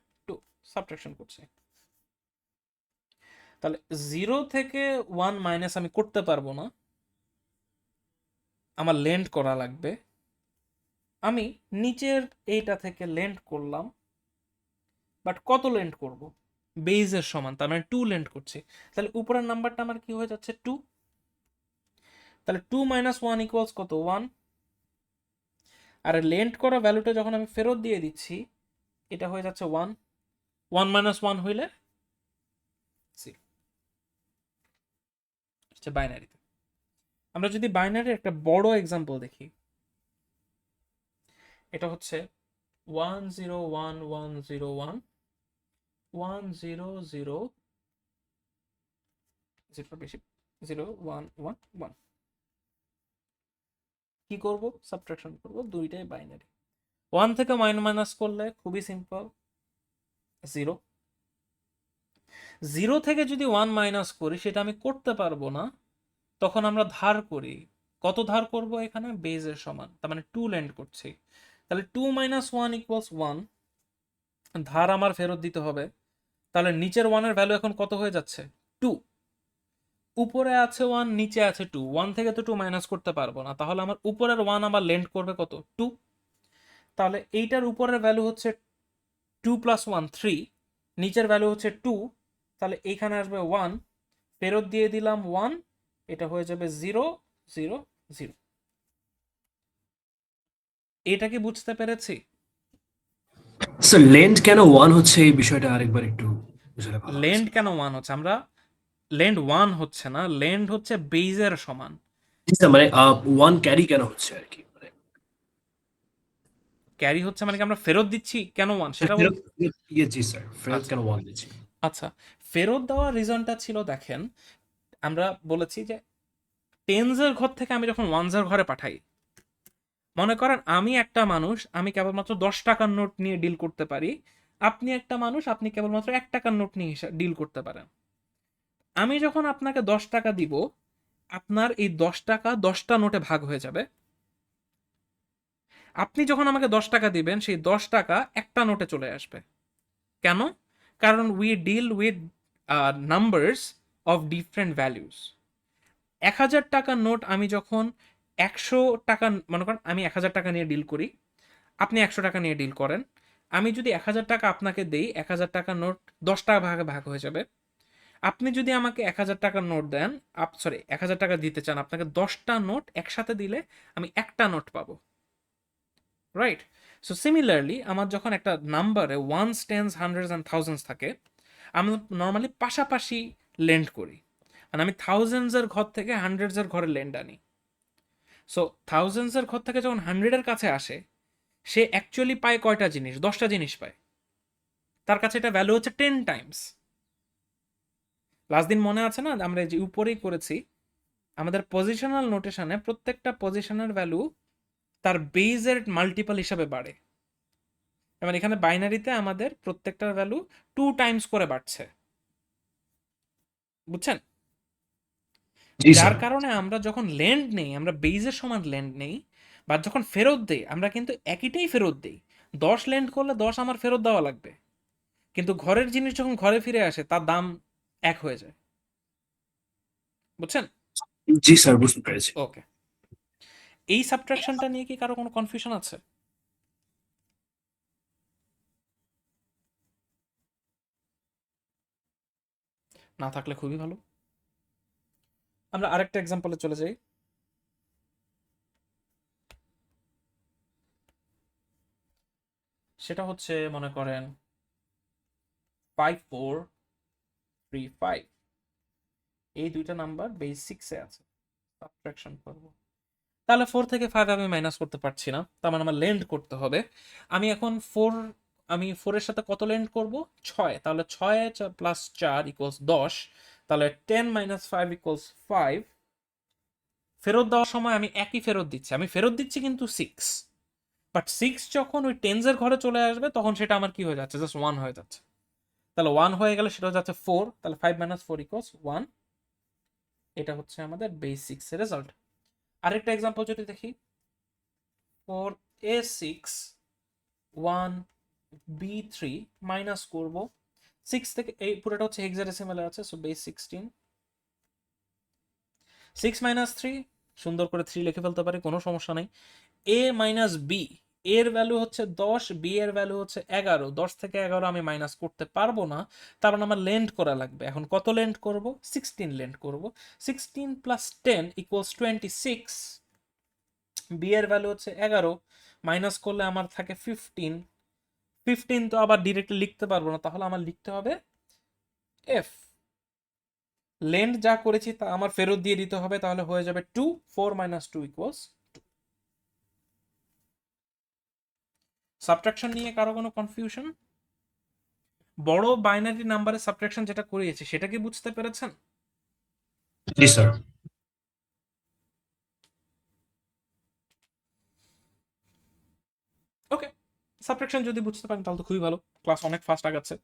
সাবট্রাকশন করছি। তাহলে 0 থেকে 1 মাইনাস আমি করতে পারবো না, আমার লেন্ড করা লাগবে। আমি নিচের এইটা থেকে লেন্ড করলাম, বাট কত লেন্ড করব? বেজের সমান, তার মানে 2 লেন্ড করছি। তাহলে উপরের নাম্বারটা আমার কি হয়ে যাচ্ছে? 2। তাহলে 2 মাইনাস 1 ইকুয়ালস কত? 1। আর লেন্ড করা ভ্যালুটা যখন আমি ফেরত দিয়ে দিচ্ছি, এটা হয়ে যাচ্ছে 1। 1 মাইনাস 1 হইলে 0। হচ্ছে বাইনারিতে। আমরা যদি বাইনারির একটা বড় এক্সাম্পল দেখি, এটা হচ্ছে 101101 1000 বেশি 0111। কি করব? সাবট্রাকশন করব, দুইটাই বাইনারি। 1 থেকে মাইনাস করলে খুবই সিম্পল, 0। 0 থেকে যদি 1 মাইনাস করি, সেটা আমি করতে পারবো না, তখন আমরা ধার করি। কত ধার করব? এখানে বেজের সমান, তার মানে 2 লেন্ড করছি। তাহলে 2 মাইনাস 1 ইকুয়ালস 1, ধার আমার ফেরত দিতে হবে। তাহলে নিচের 1 এর ভ্যালু এখন কত হয়ে যাচ্ছে? 2। উপরে আছে 1, নিচে আছে 2, 1 থেকে তো 2 মাইনাস করতে পারবো না, তাহলে আমার উপরের 1 আবার লেন্ড করবে কত? 2। তাহলে এইটার উপরের ভ্যালু হচ্ছে 2 প্লাস 1 3, নিচের ভ্যালু হচ্ছে 2, তাহলে এইখানে আসবে 1, ফেরত দিয়ে দিলাম 1, এটা হয়ে যাবে 0 0 0। এটা কি বুঝতে পেরেছি?
স্যার লেন্থ কেন 1 হচ্ছে এই বিষয়টা আরেকবার একটু বুঝলে ভালো হয়
লেন্ড
স্যার।
কেন 1 হচ্ছে? আমরা লেন্ড 1 হচ্ছে না, লেন্ড হচ্ছে বেজের সমান।
জি স্যার, মানে 1 ক্যারি কেন হচ্ছে আর কি, মানে
ক্যারি হচ্ছে মানে কি আমরা ফেরত দিচ্ছি কেন 1 সেটা
ফেরত
বলতে?
জি স্যার, ফেরত
আচ্ছা
কেন 1 দিচ্ছি?
আচ্ছা, ফেরত দেওয়ার রিজনটা ছিল, দেখেন আমরা বলেছি যে টেন্সের ঘর থেকে আমি যখন ওয়ানসের ঘরে পাঠাই, মনে করেন আমি একটা মানুষ, আমি কেবলমাত্র 10 টাকার নোট নিয়ে ডিল করতে পারি, আপনি একটা মানুষ, আপনি কেবলমাত্র 1 টাকার নোট নিয়ে ডিল করতে পারেন। আমি যখন আপনাকে 10 টাকা দিব, আপনার এই 10 টাকা 10টা নোটে ভাগ হয়ে যাবে। আপনি যখন আমাকে 10 টাকা দিবেন, সেই 10 টাকা একটা নোটে চলে আসবে। কেন? কারণ we deal with numbers of different values. 1000 টাকার নোট আমি যখন 100 টাকা, মনে করেন আমি 1000 টাকা নিয়ে ডিল করি, আপনি 100 টাকা নিয়ে ডিল করেন, আমি যদি 1000 টাকা আপনাকে দেই, 1000 টাকার নোট 10 টাকা ভাগে ভাগ হয়ে যাবে। আপনি যদি আমাকে 1000 টাকার নোট দেন, সরি 1000 টাকা দিতে চান, আপনাকে 10টা নোট একসাথে দিলে আমি একটা নোট পাবো, রাইট? সো সিমিলারলি আমার যখন একটা নাম্বারে ones, tens, hundreds and thousands থাকে, আমি নর্মালি পাশাপাশি লেন্ড করি, মানে আমি থাউজেন্ডসের ঘর থেকে হান্ড্রেডসের ঘরে লেন্ড আনি। সো থাউজেন্ডসের ঘর থেকে যখন হান্ড্রেডের কাছে আসে, সে অ্যাকচুয়ালি পায় কয়টা জিনিস? 10টা জিনিস পায়। তার কাছে এটা ভ্যালু হচ্ছে 10 টাইমস। লাস্ট দিন মনে আছে না, আমরা যে উপরেই করেছি, আমাদের পজিশনাল নোটেশনে প্রত্যেকটা পজিশনের ভ্যালু তার বেজের মাল্টিপল হিসাবে বাড়ে। মানে এখানে বাইনারিতে আমাদের প্রত্যেকটার ভ্যালু 2 টাইমস করে বাড়ছে, বুঝছেন?
জি
যার
স্যার।
কারণে আমরা যখন লেন্ড নেই, আমরা বেজের সমান লেন্ড নেই, বা যখন ফেরত দেই আমরা কিন্তু একইটাই ফেরত দেই। 10 লেন্ড করলে 10 আমার ফেরত দেওয়া লাগবে, কিন্তু ঘরের জিনিস যখন ঘরে ফিরে আসে তার দাম এক হয়ে যায়, বুঝছেন?
জি স্যার, বুঝতে পেরেছি।
ওকে, এই সাবট্রাকশনটা নিয়ে কি কারো কোনো কনফিউশন আছে? না থাকলে খুবই ভালো। আমরা আরেকটা এক্সাম্পলে চলে যাই। সেটা হচ্ছে মনে করেন 5435, এই দুইটা নাম্বার বেস 6 এ আছে, সাবট্রাকশন করব। তাহলে 4 থেকে 5 আমি মাইনাস করতে পারছি না, তার মানে আমার লেন্ড করতে হবে। আমি এখন 4 এর সাথে কত লেন্ড করব? 6। তাহলে 6 প্লাস 4 ইকুয়ালস 10। তাহলে 10 মাইনাস 5 ইকুয়ালস 5। ফেরত দেওয়ার সময় আমি একই ফেরত দিচ্ছি, আমি ফেরত দিচ্ছি কিন্তু 6। বাট 6 যখন ওই টেন্সের ঘরে চলে আসবে তখন সেটা আমার কি হয়ে যাচ্ছে? জাস্ট 1 হয়ে যাচ্ছে। তাহলে 1 হয়ে গেলে সেটা হয়ে যাচ্ছে 4। তাহলে 5 মাইনাস 4 ইকুয়ালস 1। এটা হচ্ছে আমাদের বেস 6 এর রেজাল্ট। আরেকটা এক্সাম্পল যদি দেখি, 4a6 1b3 মাইনাস করব 6 থেকে, এই পুরোটা হচ্ছে হেক্সাডেসিমালে আছে, সো বেস 16। 6 মাইনাস 3, সুন্দর করে 3 লিখে ফেলতে পারি, কোনো সমস্যা নেই। a মাইনাস বি, এর ভ্যালু হচ্ছে 10, বি এর ভ্যালু হচ্ছে 11। 10 থেকে 11 আমি মাইনাস করতে পারবো না, তার মানে আমার লেন্ড করা লাগবে। এখন কত লেন্ড করব? 16 লেন্ড করব। 16 প্লাস 10 ইকুয়ালস 26। বি এর ভ্যালু হচ্ছে 11, মাইনাস করলে আমার থাকে 15। 15 তো আবার ডিরেক্টলি লিখতে পারবো না, তাহলে আমার লিখতে হবে এফ। লেন্ড যা করেছি তা আমার ফেরত দিয়ে দিতে হবে, তাহলে হয়ে যাবে 2। 4 মাইনাস 2 ইকুয়ালস 2। সাবট্রাকশন নিয়ে কারো কোনো কনফিউশন? বড় বাইনারি নাম্বারের সাবট্রাকশন যেটা করিয়েছি সেটা কি বুঝতে পেরেছেন?
জি স্যার।
ওকে, সাবট্রাকশন যদি বুঝতে পারেন তাহলে তো খুবই ভালো, ক্লাস অনেক ফাস্ট আগাচ্ছে।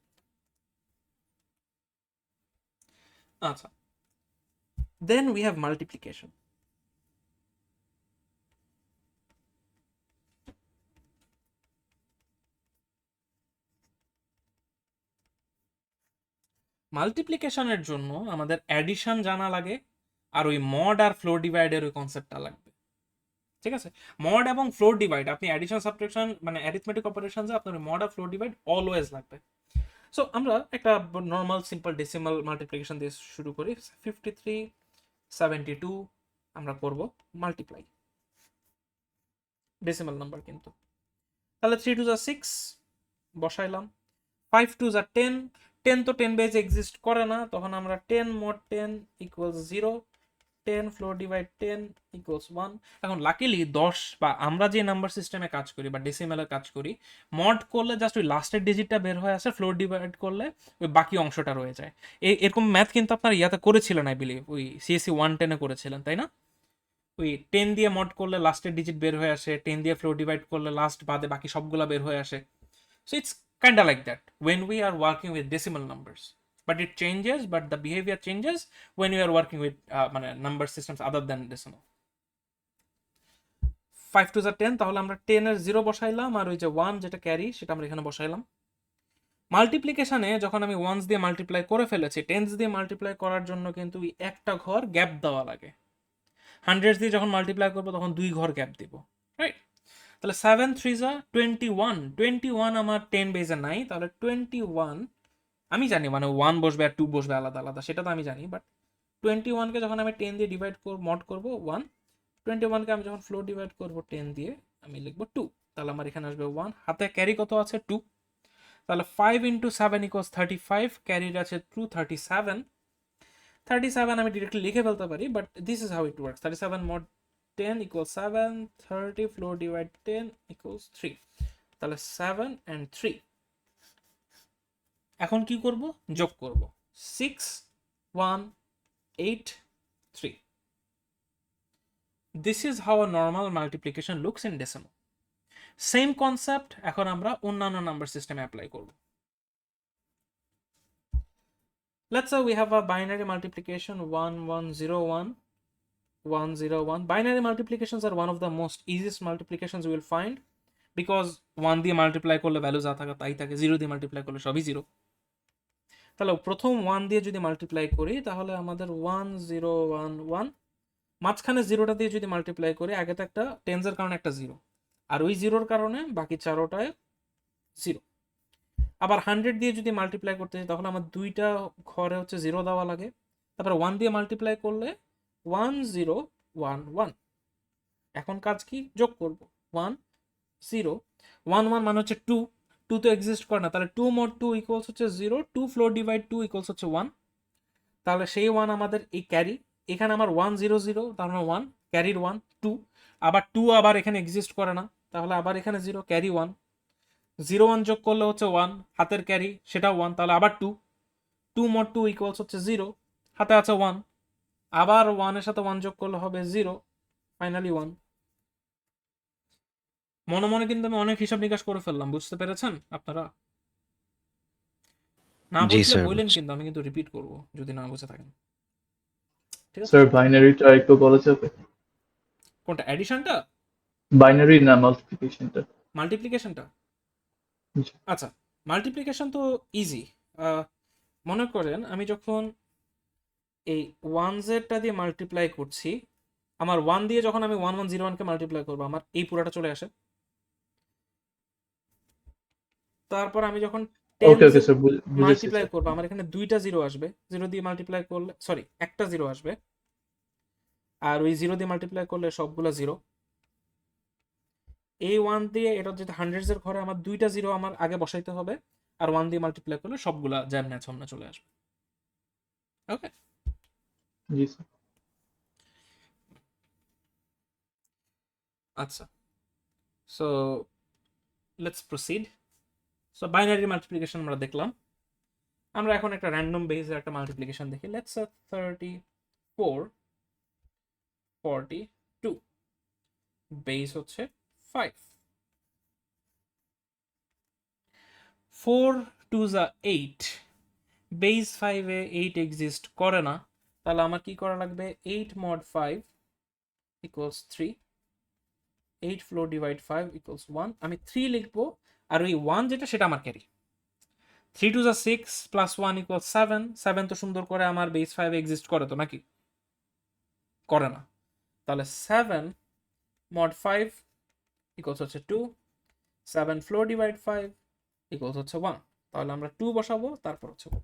আচ্ছা, দেন উই হ্যাভ মাল্টিপ্লিকেশন। মাল্টিপ্লিকেশনের জন্য আমাদের অ্যাডিশন জানা লাগে, আর ওই মড আর ফ্লোর ডিভাইডের ওই কনসেপ্টটা লাগবে, ঠিক আছে? মড এবং ফ্লোর ডিভাইড, আপনি অ্যাডিশন সাবট্রাকশন মানে অ্যারিথমেটিক অপারেশনসে আপনার মড আর ফ্লোর ডিভাইড অলওয়েজ লাগবে। সো আমরা একটা নর্মাল সিম্পল ডেসিমাল মাল্টিপ্লিকেশন দিয়ে শুরু করি। 53 72 আমরা করব মাল্টিপ্লাই, ডেসিমাল নাম্বার কিন্তু। তাহলে 3 2 6 বসাইলাম, 5 2 10। 10 তো 10 বেজ এক্সিস্ট করে না, তখন আমরা 10 mod 10 equals 0। 10 floor divide 10 equals 1। এখন লাকিলি 10 বা আমরা যে নাম্বার সিস্টেমে কাজ করি বা ডেসিমেলে কাজ করি, মড করলে জাস্ট ওই লাস্টের ডিজিটটা বের হয়ে আসে, ফ্লোর ডিভাইড করলে ওই বাকি অংশটা রয়ে যায়। এরকম ম্যাথ কিন্তু আপনার ইয়াতে করেছিলেন, আই বিলিভ ওই সিএসসি 110-এ করেছিলেন, তাই না? ওই 10 দিয়ে মড করলে লাস্টের ডিজিট বের হয়ে আসে, 10 দিয়ে ফ্লোর ডিভাইড করলে লাস্ট বাদে বাকি সবগুলা বের হয়ে আসে। So it's kind of like that when we are working with decimal numbers, but it changes, but the behavior changes when you are working with number systems other than decimal. 5 2 10, তাহলে আমরা 10 এর 0 বসাইলাম, আর ওই যে 1 যেটা ক্যারি সেটা আমরা এখানে বসাইলাম। মাল্টিপ্লিকেশনে যখন আমি ওয়ান্স দিয়ে মাল্টিপ্লাই করে ফেলেছি, টেন্স দিয়ে মাল্টিপ্লাই করার জন্য কিন্তু একটা ঘর গ্যাপ দেওয়া লাগে। হান্ড্রেডস দিয়ে যখন মাল্টিপ্লাই করবো তখন 2 ঘর গ্যাপ দিব, রাইট? তাহলে 7 3 21। 21 আমার 10 বেজে নাই, তাহলে 21 আমি জানি মানে 1 বসবে আর 2 বসবে আলাদা আলাদা, সেটা তো আমি জানি, বাট 21কে যখন আমি 10 দিয়ে ডিভাইড মড করবো 1, 21কে আমি যখন ফ্লোর ডিভাইড করবো 10 দিয়ে, আমি লিখবো 2, তাহলে আমার এখানে আসবে 1, হাতে ক্যারি কত আছে 2, তাহলে 5 ইন্টু 7 ইকুয়ালস 35, ক্যারির আছে 2, 37, 37 আমি ডিরেক্টলি লিখে ফেলতে পারি, but this is how it works. 37 mod 10 equals 7, 30 floor divide 10 equals 3, তাহলে 7 and 3। এখন কি করব, যোগ করব 6, 1, 8, 3। This is how a normal multiplication looks in decimal. Same concept এখন আমরা অন্যান্য নাম্বার সিস্টেমে অ্যাপ্লাই করব। Let's say we have a binary multiplication 1, 1, 0, 1, 1, 0, 1. Binary multiplications are one of the most easiest multiplications you will find because 1 দিয়ে multiply করলে value যা থাকে তাই থাকে, 0 দিয়ে মাল্টিপ্লাই করলে সবই 0। তাহলে প্রথম 1 দিয়ে যদি মাল্টিপ্লাই করি তাহলে আমাদের 1, 0, 1, 1, মাঝখানে 0টা দিয়ে যদি মাল্টিপ্লাই করি, আগে তো একটা টেন্সের কারণে একটা 0, আর ওই 0-র কারণে বাকি চারোটায় 0। আবার 100 দিয়ে যদি মাল্টিপ্লাই করতে চাই তখন আমার দুইটা ঘরে হচ্ছে 0 দেওয়া লাগে, তারপরে 1 দিয়ে মাল্টিপ্লাই করলে 1, 0, 1, 1। এখন কাজ কি, যোগ করব 1, 0, 1, 1 মানে হচ্ছে 2, 2 তো এক্সিস্ট করে না, তাহলে 2 mod 2 ইকুয়ালস হচ্ছে 0, 2 ফ্লোর ডিভাইড 2 ইকুয়ালস হচ্ছে 1, তাহলে সেই 1 আমাদের এই ক্যারি, এখানে আমার 1, 0, 0, তাহলে 1 ক্যারির 1, 2, আবার 2 আবার এখানে এক্সিস্ট করে না, তাহলে আবার এখানে 0 ক্যারি 1, 0, 1 যোগ করলে হচ্ছে 1, হাতের ক্যারি সেটাও 1, তাহলে আবার 2, 2 mod 2 ইকুয়ালস হচ্ছে 0, হাতে আছে 1, আবার 1 এর সাথে 1 যোগ করলে হবে 0, ফাইনালি 1। মনে মনে কিন্তু আমি অনেক হিসাব নিকাশ করে ফেললাম, বুঝতে পেরেছেন আপনারা? না
জি
বুঝলে
স্যার,
বললেন
বুঝছি।
কিন্তু, আমি কিন্তু রিপিট করব যদি না বুঝে থাকেন, ঠিক আছে?
স্যার বাইনারিটা একটু বলা যাবে?
কোনটা, অ্যাডিশনটা,
বাইনারি না মাল্টিপ্লিকেশনটা?
মাল্টিপ্লিকেশনটা?
জি।
আচ্ছা, মাল্টিপ্লিকেশন তো ইজি। মনে করেন আমি যখন এই 1z-টা দিয়ে মাল্টিপ্লাই করছি, আমার 1 দিয়ে যখন আমি 1, 1, 0, 1-কে মাল্টিপ্লাই করবো, আমার এই পুরাটা চলে আসে। তারপর আমি যখন
ওকে
10z
ওকে স্যার, বুঝেছি
মাল্টিপ্লাই
স্যার।
করবো, আমার এখানে দুইটা 0 আসবে, 0 দিয়ে মাল্টিপ্লাই করলে, সরি, একটা 0 আসবে, আর ওই 0 দিয়ে মাল্টিপ্লাই করলে সবগুলো 0। এই 1 দিয়ে, এটা যেটা হান্ড্রেডস এর ঘরে আমার দুইটা 0 আমার আগে বসাইতে হবে, আর 1 দিয়ে মাল্টিপ্লাই করলে সবগুলা জ্যাম ম্যাচ সামনে চলে আসবে। ওকে,
জি স্যার।
আচ্ছা, so let's proceed. So binary multiplication আমরা দেখলাম, আমরা এখন একটা র্যান্ডম বেসের একটা মাল্টিপ্লিকেশন দেখি। লেটস সে 34, 42, বেস হচ্ছে 5, 4 2s are 8, বেস 5-এ 8 এক্সিস্ট করে না, তাহলে আমার কি করা লাগবে, 8 mod 5 equals 3, 8 floor divide 5 equals 1, আমি 3 লিখবো, আর ওই 1 যেটা সেটা আমার carry. 3 2s are 6 plus 1 equals 7, 7 তো সুন্দর করে আমার বেস 5-এ এক্সিস্ট করে তো নাকি, করে না, তাহলে 7 mod 5 ইকুয়ালস হচ্ছে 2, 7 ফ্লোর ডিভাইড 5 ইকুয়ালস হচ্ছে 1, তাহলে আমরা 2 বসাবো, তারপর হচ্ছে 1।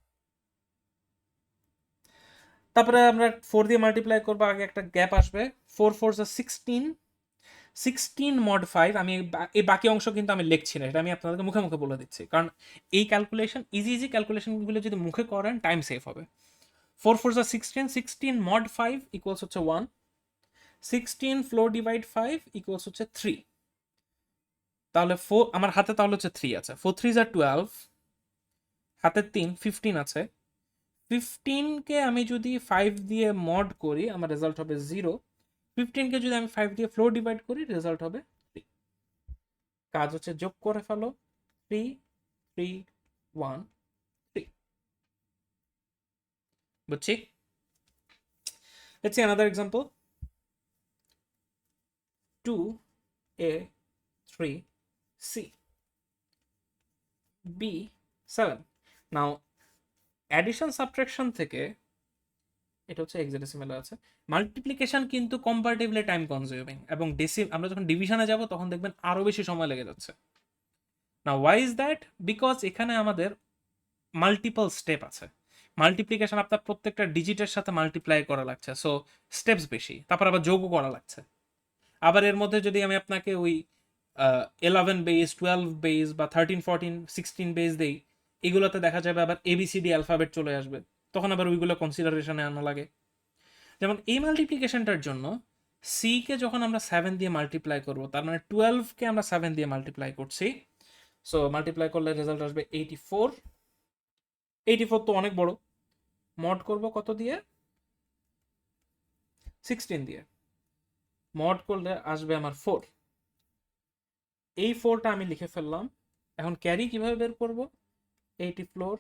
তারপরে আমরা 4 দিয়ে মাল্টিপ্লাই করবো, আগে একটা গ্যাপ আসবে, 4 4s are 16, 16 mod 5, আমি এই বাকি অংশ কিন্তু আমি লিখছি না, এটা আমি আপনাদেরকে মুখে মুখে বলে দিচ্ছি, কারণ এই ক্যালকুলেশন, ইজি ক্যালকুলেশনগুলো যদি মুখে করেন টাইম সেভ হবে। 4 4s are 16, 16 mod 5 ইকুয়ালস হচ্ছে 1, 16 ফ্লোর ডিভাইড 5 ইকুয়ালস হচ্ছে 3, তাহলে 4 আমার হাতে তাহলে হচ্ছে 3 আছে, 4 3s are 12, হাতে 3 15 আছে, 15-কে আমি যদি 5 দিয়ে মড করি আমার রেজাল্ট হবে 0, 15-কে যদি আমি 5 দিয়ে ফ্লোর ডিভাইড করি রেজাল্ট হবে 3। কাজ হচ্ছে যোগ করে ফেলো, 3 3 1 3, বুঝছি? Let's see another example. 2a 3c b 7. Now addition subtraction থেকে, এটা হচ্ছে হেক্সাডেসিমালে আছে, মাল্টিপ্লিকেশন কিন্তু কম্পারেটিভলি টাইম কনজিউমিং, এবং আমরা যখন ডিভিশনে যাব তখন দেখবেন আরো বেশি সময় লেগে যাচ্ছে। না ওয়াই ইজ দ্যাট? বিকজ এখানে আমাদের মাল্টিপল স্টেপ আছে। মাল্টিপ্লিকেশন আপনার প্রত্যেকটা ডিজিটের সাথে মাল্টিপ্লাই করা লাগছে, সো স্টেপস বেশি, তারপর আবার যোগও করা লাগছে। আবার এর মধ্যে যদি আমি আপনাকে ওই 11 বেস, 12 বেস বা 13, 14, 16 বেস দেই, এগুলোতে দেখা যাবে আবার ABCD অ্যালফাবেট চলে আসবে, তখন আবার ওইগুলো কনসিডারেশনে আনা লাগে। যেমন এই মাল্টিপ্লিকেশনটার জন্য সি কে যখন আমরা 7 দিয়ে মাল্টিপ্লাই করব, তার মানে 12 কে আমরা 7 দিয়ে মাল্টিপ্লাই করছি, সো মাল্টিপ্লাই করলে রেজাল্ট আসবে 84। 84 তো অনেক বড়, মড করব কত দিয়ে? 16 দিয়ে। মড করলে আসবে আমার 4। এই 4টা আমি লিখে ফেললাম। এখন ক্যারি কিভাবে বের করব? 84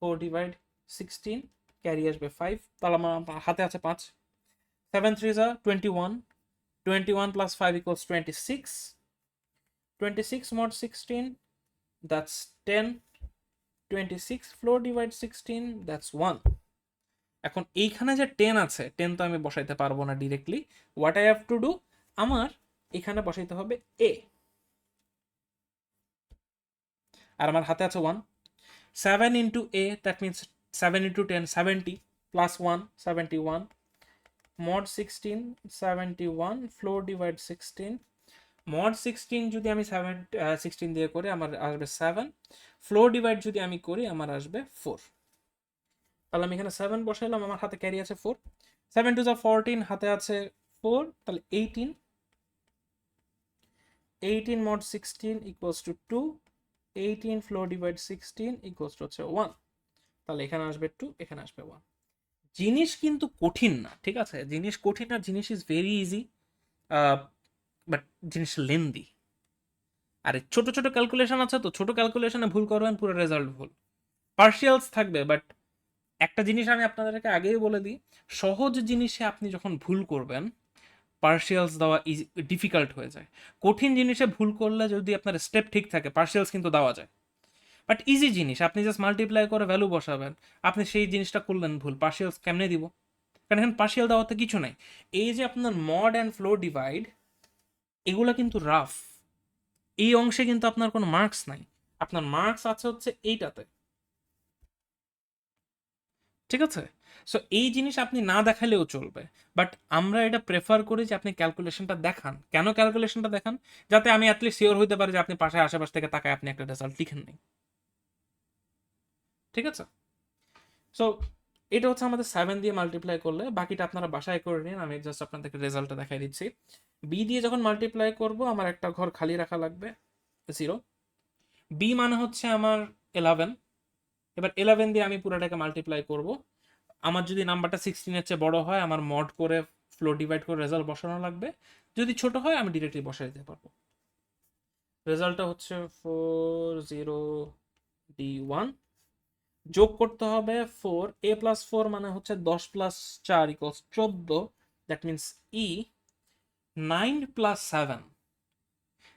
4 ডিভাইড 16, ক্যারি আসবে 5, তাহলে আমার হাতে আছে 5। 7 3 যা 21, 21 plus 5 equals 26, 26 mod 16, that's 10, 26 floor divide 16, that's 1। এখন এইখানে যে 10 আছে, 10 তো আমি বসাইতে পারবো না directly, what I have to do, আমার এখানে বসাইতে হবে এ, আর আমার হাতে আছে 1। 7 into a, that means 7 into 10, 70 plus 1, 71, mod 16, 71 floor divide 16, mod 16 যদি আমি 16 দিয়ে করি আমার আসবে 7, ফ্লোর ডিভাইড যদি আমি করি আমার আসবে 4। তাহলে আমি এখানে 7 বসাইলাম, আমার হাতে ক্যারি আছে 4, 7 2 যা 14, হাতে আছে 4, তাহলে 18, 18 mod 16 equals to 2, 18 floor divide 16 equals to হচ্ছে 1, তাহলে এখানে আসবে 2, এখানে আসবে 1। জিনিস কিন্তু কঠিন না, ঠিক আছে, জিনিস কঠিন না, জিনিস ইজ ভেরি ইজি, বাট জিনিস লেন্দি। আর ছোট ছোট ক্যালকুলেশন আছে, তো ছোট ক্যালকুলেশনে ভুল করবেন, পুরো রেজাল্ট ভুল। পার্শিয়ালস থাকবে, বাট একটা জিনিস আমি আপনাদেরকে আগেই বলে দিই, সহজ জিনিসে আপনি যখন ভুল করবেন পার্শিয়ালস দেওয়া ডিফিকাল্ট হয়ে যায়। কঠিন জিনিসে ভুল করলে যদি আপনার স্টেপ ঠিক থাকে পার্শিয়ালস কিন্তু দেওয়া যায়, বাট ইজি জিনিস আপনি জাস্ট মাল্টিপ্লাই করে ভ্যালু বসাবেন, আপনি সেই জিনিসটা করলেন ভুল, পার্শিয়ালস কেমনে দিব? কারণ এখানে পার্শিয়াল দেওয়াতে কিছু নাই। এই যে আপনার মড অ্যান্ড ফ্লোর ডিভাইড, এগুলো কিন্তু রাফ, এই অংশে কিন্তু আপনার কোনো মার্কস নাই, আপনার মার্কস আছে হচ্ছে এইটাতে, ঠিক আছে? সো এই জিনিস আপনি না দেখালেও চলবে, বাট আমরা এটা প্রেফার করি যে আপনি ক্যালকুলেশনটা দেখান। কেন ক্যালকুলেশনটা দেখান? যাতে আমি অ্যাটলিস্ট শিওর হইতে পারি যে আপনি পাশে আশেপাশ থেকে তাকায় আপনি একটা রেজাল্ট লিখেন নাই, ঠিক আছে? সো এটা হচ্ছে আমাদের 7 দিয়ে মাল্টিপ্লাই করলে, বাকিটা আপনারা বাসায় করে নিন, আমি জাস্ট আপনাদেরকে রেজাল্টটা দেখাই দিচ্ছি। বি দিয়ে যখন মাল্টিপ্লাই করব আমার একটা ঘর খালি রাখা লাগবে, 0। বি মানে হচ্ছে আমার 11, এবার 11 দিয়ে আমি পুরোটাকে মাল্টিপ্লাই করব। আমার যদি নাম্বারটা 16 এর চেয়ে বড় হয় আমার মড করে ফ্লোর ডিভাইড করে রেজাল্ট বসানো লাগবে, যদি ছোট হয় আমি ডিরেক্টলি বসাই দিতে পারবো। রেজাল্টটা হচ্ছে 40D1, যোগ করতে হবে 4, a প্লাস 4 মানে হচ্ছে 10 plus 4 equals 14, that means E 9 plus 7।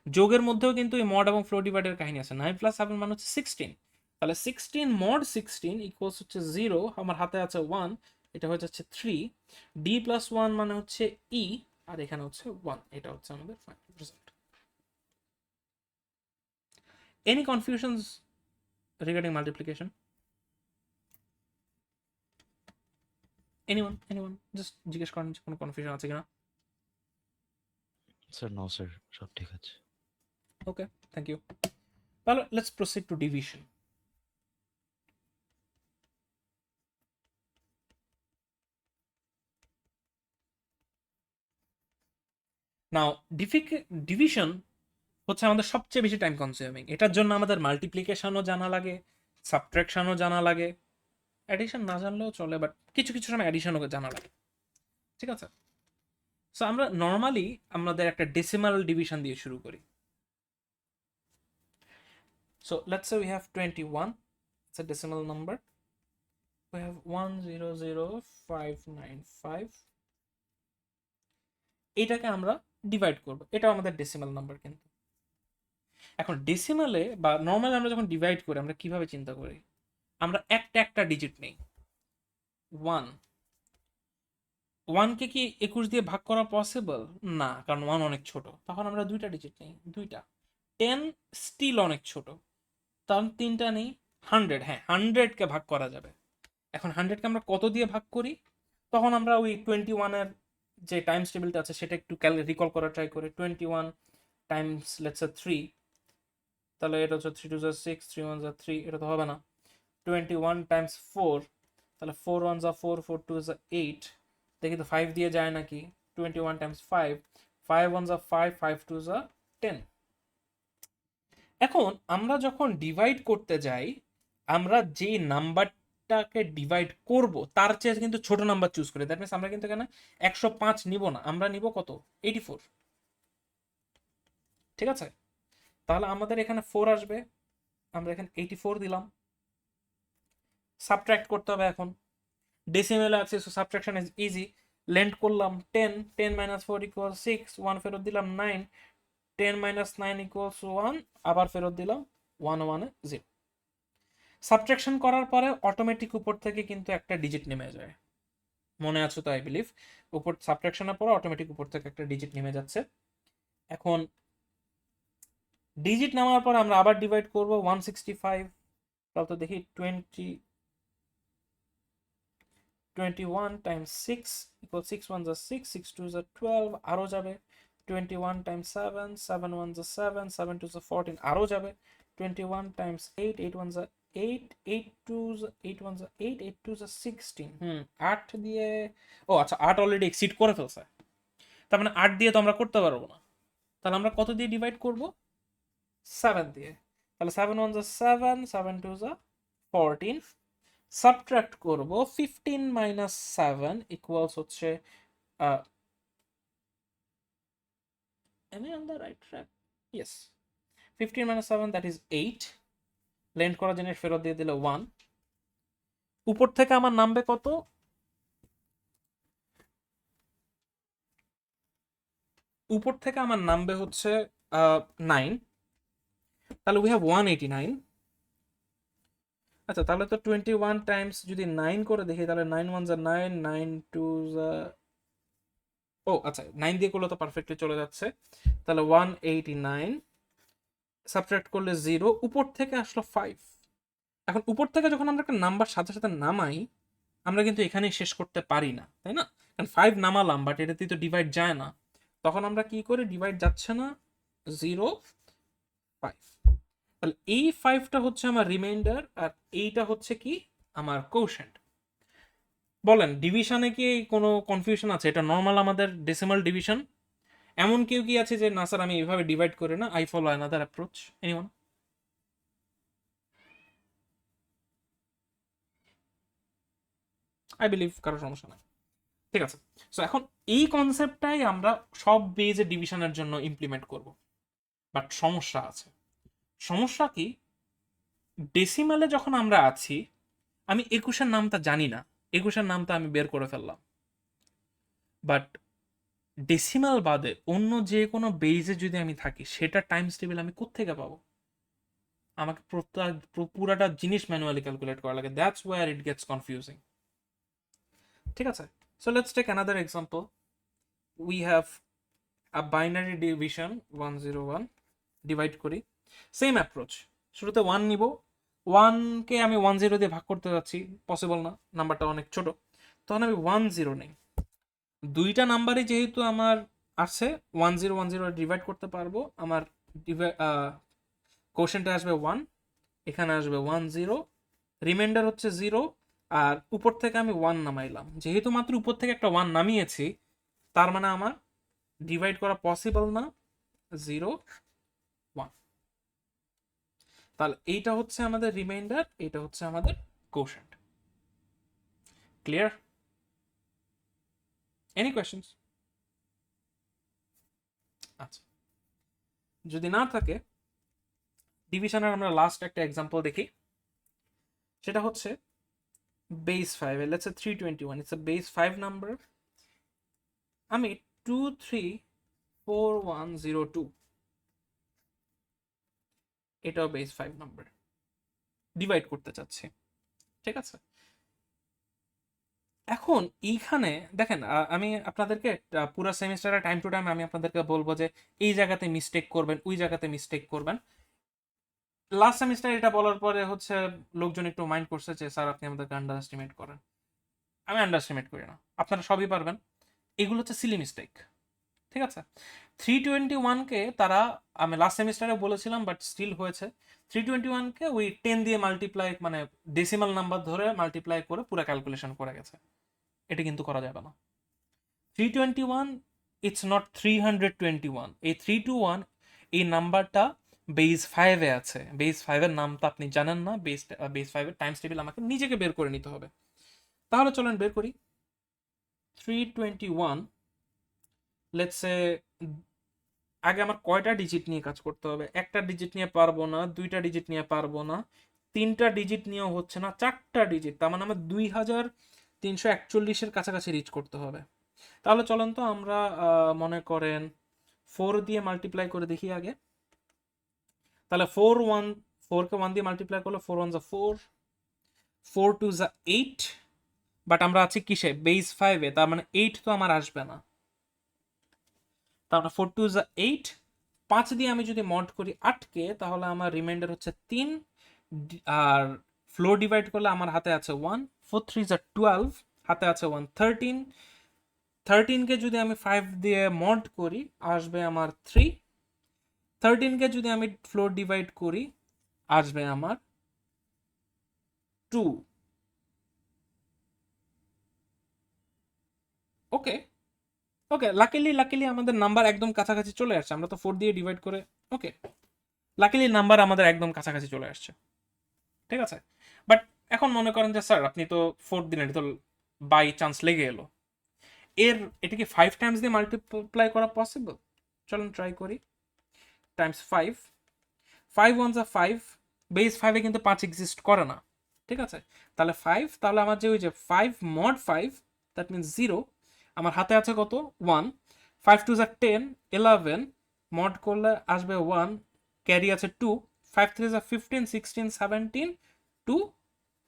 যোগের মধ্যেও কিন্তু এই মড এবং ফ্লোর ডিভাইডের কাহিনী আছে। 9 প্লাস 7 মানে হচ্ছে 16, তাহলে 16 মড 16 ইকুয়ালস হচ্ছে 0, আমার হাতে আছে 1, এটা হয়ে যাচ্ছে 3, ডি প্লাস 1 মানে হচ্ছে ই, আর এখানে হচ্ছে 1, এটা হচ্ছে আমাদের final result. Any confusions regarding multiplication? Anyone just জিজ্ঞেস করেন যে কোনো কনফিউশন আছে কিনা।
স্যার নো স্যার, সব ঠিক আছে।
ওকে, থ্যাংক ইউ। তাহলে let's proceed to division. Now division হচ্ছে আমাদের সবচেয়ে বেশি টাইম কনজিউমিং। এটার জন্য আমাদের মাল্টিপ্লিকেশনও জানা লাগে, সাবট্রাকশনও জানা লাগে, অ্যাডিশন না জানলেও চলে, বাট কিছু কিছু সময় অ্যাডিশনও জানা লাগে, ঠিক আছে? সো আমরা নর্মালি আমাদের একটা ডেসিমাল ডিভিশন দিয়ে শুরু করি। So let's say we have 21, it's a decimal number, we have 100595, এটাকে আমরা ডিভাইড করব, এটাও আমাদের ডেসিমাল নাম্বার। কিন্তু এখন ডেসিমালে বা নর্মালি আমরা যখন ডিভাইড করি আমরা কিভাবে চিন্তা করি, আমরা একটা একটা ডিজিট নেই। 1 কে কি 21 দিয়ে ভাগ করা পসিবল না, কারণ 1 অনেক ছোট, তখন আমরা দুইটা ডিজিট নেই, দুইটা। 10 স্টিল অনেক ছোট, তখন 3টা নেই, 100, হ্যাঁ 100কে ভাগ করা যাবে। এখন 100কে আমরা কত দিয়ে ভাগ করি? তখন আমরা ওই 21-এর যে টাইমস টেবিলটা আছে সেটা একটু রিকল করা ট্রাই করি। 21 টাইমস লেটস সে 3, তাহলে এটা হচ্ছে 3 2 6, 3 1 3, এটা তো হবে না। 21 টাইমস 4, তাহলে 4 1 4, 4 2 8, দেখি তো 5 দিয়ে যায় নাকি। 21 টাইমস 5, 5 1 5, 5 2 10। এখন আমরা যখন ডিভাইড করতে যাই, আমরা যে নাম্বারটাকে ডিভাইড করব তার চেয়ে কিন্তু ছোট নাম্বার চুজ করি। দ্যাট মিনস আমরা কিন্তু এখানে 105 নিব না, আমরা নিব কত? 84। ঠিক আছে, তাহলে আমাদের এখানে 4 আসবে, আমরা এখানে 84 দিলাম। সাবট্রাক্ট করতে হবে এখন, ডেসিমেলে আছে, so subtraction is easy. Lend করলাম 10, 10 - 4 = 6, 1 ফেরত দিলাম 9, 10 - 9 = 1, আবার ফেরত দিলাম 1 1 0। সাবট্রাকশন করার পরে অটোমেটিক উপর থেকে কিন্তু একটা ডিজিট নেমে যায়, মনে আছে তো আই বিলিভ। উপর সাবট্রাকশনের পরে অটোমেটিক উপর থেকে একটা ডিজিট নেমে যাচ্ছে। এখন ডিজিট নামার পর আমরা আবার ডিভাইড করব 165, তাহলে তো দেখি 21 টাইমস 6 = 6 1 6, 6 2 12, আরও যাবে। 21 টাইমস 7, 7 1 7, 7 2 14, আরও যাবে। 21 টাইমস 8, 8 1 8, 8 2 8 1 8, 8 2 16। 8 দিয়ে, ও আচ্ছা 8 অলরেডি এক্সিড করে ফেলছে, তার মানে 8 দিয়ে তো আমরা করতে পারবো না। তাহলে আমরা কত দিয়ে ডিভাইড করব? 7 দিয়ে। তাহলে 7 1 7, 7 2 14, সাবট্রাক্ট করব 15 - 7 ইকুয়ালস হচ্ছে am I on the right track? Yes, 15 - 7, that is 8। Lend করা জিনিস ফেরত দিয়ে দিলে 1। উপর থেকে আমার নামবে কত? উপর থেকে আমার নামবে হচ্ছে 9, তাহলে উই হ্যাভ 189। আচ্ছা, তাহলে তো 21 টাইমস যদি 9 করে দেখি, তাহলে 9 1 9, 9 2 ও আচ্ছা 9 দিয়ে করলে তো পারফেক্টলি চলে যাচ্ছে। তাহলে 189 সাবট্রাক্ট করলে 0, উপর থেকে আসলো 5। এখন উপর থেকে যখন আমরা একটা নাম্বার সাথে সাথে নামাই, আমরা কিন্তু এখানেই শেষ করতে পারি না, তাই না? কারণ 5 নামালাম, বাট এটাতে তো ডিভাইড যায় না। তখন আমরা কি করি? ডিভাইড যাচ্ছে না, 0 5। তাহলে এই 5টা হচ্ছে আমার রিমাইন্ডার, আর এইটা হচ্ছে কি আমার কোশেন্ট। বলেন ডিভিশনে কি কোনো কনফিউশন আছে? এটা নর্মাল আমাদের ডেসিমাল ডিভিশন। এমন কেউ কি আছে যে না স্যার আমি এভাবে ডিভাইড করি না, I follow another approach? Anyone? I believe কারো সমস্যা নাই। ঠিক আছে, সো এখন এই কনসেপ্টটাই আমরা সব বেজে ডিভিশনের জন্য ইমপ্লিমেন্ট করব। বাট সমস্যা আছে। সমস্যা কি? ডেসিমালে যখন আমরা আছি, আমি 21-এর নামটা জানি না, 21-এর নামটা আমি বের করে ফেললাম। বাট ডেসিমাল বাদে অন্য যে কোনো বেজে যদি আমি থাকি, সেটা টাইমস টেবিল আমি কোত্থেকে পাবো? আমাকে পুরাটা জিনিস ম্যানুয়ালি ক্যালকুলেট করা লাগে। That's where it gets confusing. ঠিক আছে, so let's take another example. We have a binary division 101, divide করি সেম অ্যাপ্রোচ। শুরুতে 1 নিব, 1কে আমি 10 দিয়ে ভাগ করতে যাচ্ছি, পসিবল না, নাম্বারটা অনেক ছোট। তখন আমি 10 নেই। দুইটা নাম্বারই যেহেতু আমার আছে, 10 ডিভাইড করতে পারবো। আমার কোশেন্টে আসবে 1, এখানে আসবে 10, রিমাইন্ডার হচ্ছে 0, আর উপর থেকে আমি 1 নামাইলাম। যেহেতু মাত্র উপর থেকে একটা 1 নামিয়েছি, তার মানে আমার ডিভাইড করা পসিবল না। 0 1, তাহলে এইটা হচ্ছে আমাদের রিমাইন্ডার, এটা হচ্ছে আমাদের কোশেন্ট। ক্লিয়ার? Any questions? আচ্ছা, যদি না থাকে, ডিভিশনের আমরা লাস্ট একটা এক্সাম্পল দেখি। সেটা হচ্ছে base 5, let's say 321, it's a base 5 number. আমি 234102, এটাও বেস 5 নাম্বার, ডিভাইড করতে চাচ্ছি। ঠিক আছে, এখন এইখানে দেখেন, আমি আপনাদেরকে পুরো সেমিস্টারে টাইম টু টাইম আমি আপনাদেরকে বলবো যে এই জায়গাতে মিস্টেক করবেন, ওই জায়গাতে মিস্টেক করবেন। লাস্ট সেমিস্টার এটা বলার পরে হচ্ছে লোকজন একটু মাইন্ড করছে যে স্যার আপনি আমাদেরকে আন্ডার এস্টিমেট করেন। আমি আন্ডার এস্টিমেট করি না, আপনারা সবই পারবেন। এগুলো হচ্ছে সিলি মিস্টেক, ঠিক আছে। 321কে তারা, আমি লাস্ট সেমিস্টারে বলেছিলাম বাট স্টিল হয়েছে, 321কে ওই 10 দিয়ে মাল্টিপ্লাই, মানে ডেসিমাল নাম্বার ধরে মাল্টিপ্লাই করে পুরো ক্যালকুলেশন করে গেছে। এটা কিন্তু করা যাবে না। 321 ইটস নট 321। এই 321 এই নাম্বারটা বেস 5-এ আছে। বেস 5-এর নাম তো আপনি জানেন না, বেস 5-এর টাইমস টেবিল আমাকে নিজেকে বের করে নিতে হবে। তাহলে চলেন বের করি। 321, লেটস সে আগে আমার কয়টা ডিজিট নিয়ে কাজ করতে হবে? একটা ডিজিট নিয়ে পারবো না, দুইটা ডিজিট নিয়ে পারবো না, তিনটা ডিজিট নিয়েও হচ্ছে না, চারটা ডিজিট, তার মানে আমার 2341-এর কাছাকাছি রিচ করতে হবে। তাহলে চলেন তো আমরা মনে করেন 4 দিয়ে মাল্টিপ্লাই করে দেখি আগে। তাহলে 4কে 1 দিয়ে মাল্টিপ্লাই করলে 4 1 4, 4 2 8, বাট আমরা আছি কিসে? বেস 5-এ, তার মানে 8 তো আমার আসবে না। তার মানে 4 2 8, 5 দিয়ে আমি যদি মড করি 8কে, তাহলে আমার রিমাইন্ডার হচ্ছে 3, আর ফ্লোর ডিভাইড করলে আমার হাতে আছে 1, 4 3 12, হাতে আছে 1 13, 13কে যদি আমি 5 দিয়ে মড করি আসবে আমার 3, 13কে যদি আমি ফ্লোর ডিভাইড করি আসবে আমার 2। ওকে ওকে, লাকিলি আমাদের নাম্বার একদম কাছাকাছি চলে আসছে। আমরা তো 4 দিয়ে ডিভাইড করে, ওকে, লাকিলি নাম্বার আমাদের একদম কাছাকাছি চলে আসছে, ঠিক আছে। বাট এখন মনে করেন যে স্যার আপনি তো 4 দিন, এটা তো বাই চান্স লেগে এলো, এটা কি 5 টাইমস দিয়ে মাল্টিপ্লাই করা পসিবল? চলুন ট্রাই করি। টাইমস 5, 5 1 5, বেস 5-এ কিন্তু 5 এক্সিস্ট করে না, ঠিক আছে। তাহলে 5, তাহলে আমার যে ওই যে 5 মড 5, দ্যাট মিনস 0, আমার হাতে আছে কত? 1, 5 2 10, 11, মড করলে আসবে 1, ক্যারি আছে 2, 5 3 15, 16 17, 2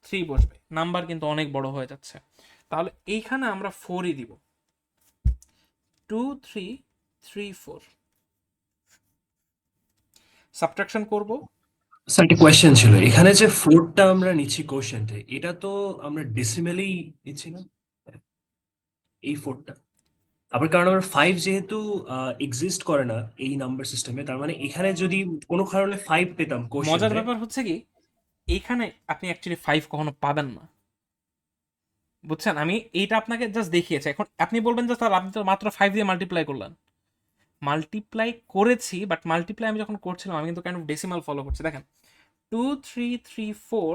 3 বসবে। নাম্বার কিন্তু অনেক বড় হয়ে যাচ্ছে, তাহলে এইখানে আমরা 4ই দিব। 2 3 3 4 সাবট্রাকশন করব।
স্যার একটা কোয়েশ্চেন ছিল, এখানে যে 4টা আমরা নিচ্ছি কোশ্চেন্টে, এটা তো আমরা ডেসিমেলেই নিচ্ছি না এই 4টা? আবার কারণ আমার 5 যেহেতু এক্সিস্ট করে না এই নাম্বার সিস্টেমে, তার মানে এখানে যদি কোনো কারণে 5 পেতাম
মজার
কোশ্চেন্টে।
ব্যাপার হচ্ছে কি, এইখানে আপনি অ্যাকচুয়ালি 5 কখনো পাবেন না, বুঝছেন। আমি এইটা আপনাকে জাস্ট দেখিয়েছি। এখন আপনি বলবেন যে স্যার আপনি তো মাত্র 5 দিয়ে মাল্টিপ্লাই করলেন। মাল্টিপ্লাই করেছি, বাট মাল্টিপ্লাই আমি যখন করছিলাম আমি কিন্তু কাইন্ড অফ ডেসিমাল ফলো করছি। দেখেন 2 3 3 4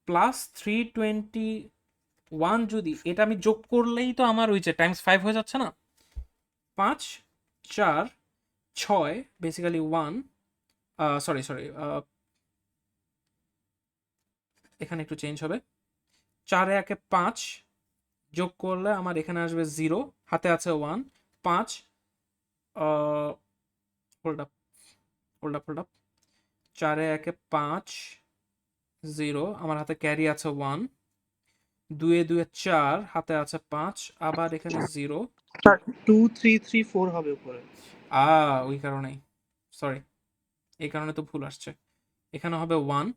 প্লাস 321, যদি এটা আমি যোগ করলেই তো আমার ওই যে টাইমস 5 হয়ে যাচ্ছে না। 5 4 6, বেসিক্যালি 1, সরি এখানে একটু চেঞ্জ হবে। 4 1 5, যোগ করলে আমার এখানে আসবে 0, হাতে আছে 1, 5, হোল্ড আপ 4 1 5, 0, আমার হাতে ক্যারি আছে 1, 2 2 4, হাতে আছে 5, আবার এখানে 0।
2 3 3 4 হবে উপরে।
ওই কারণেই, সরি, এই কারণে তো ভুল আসছে। এখানে হবে 1,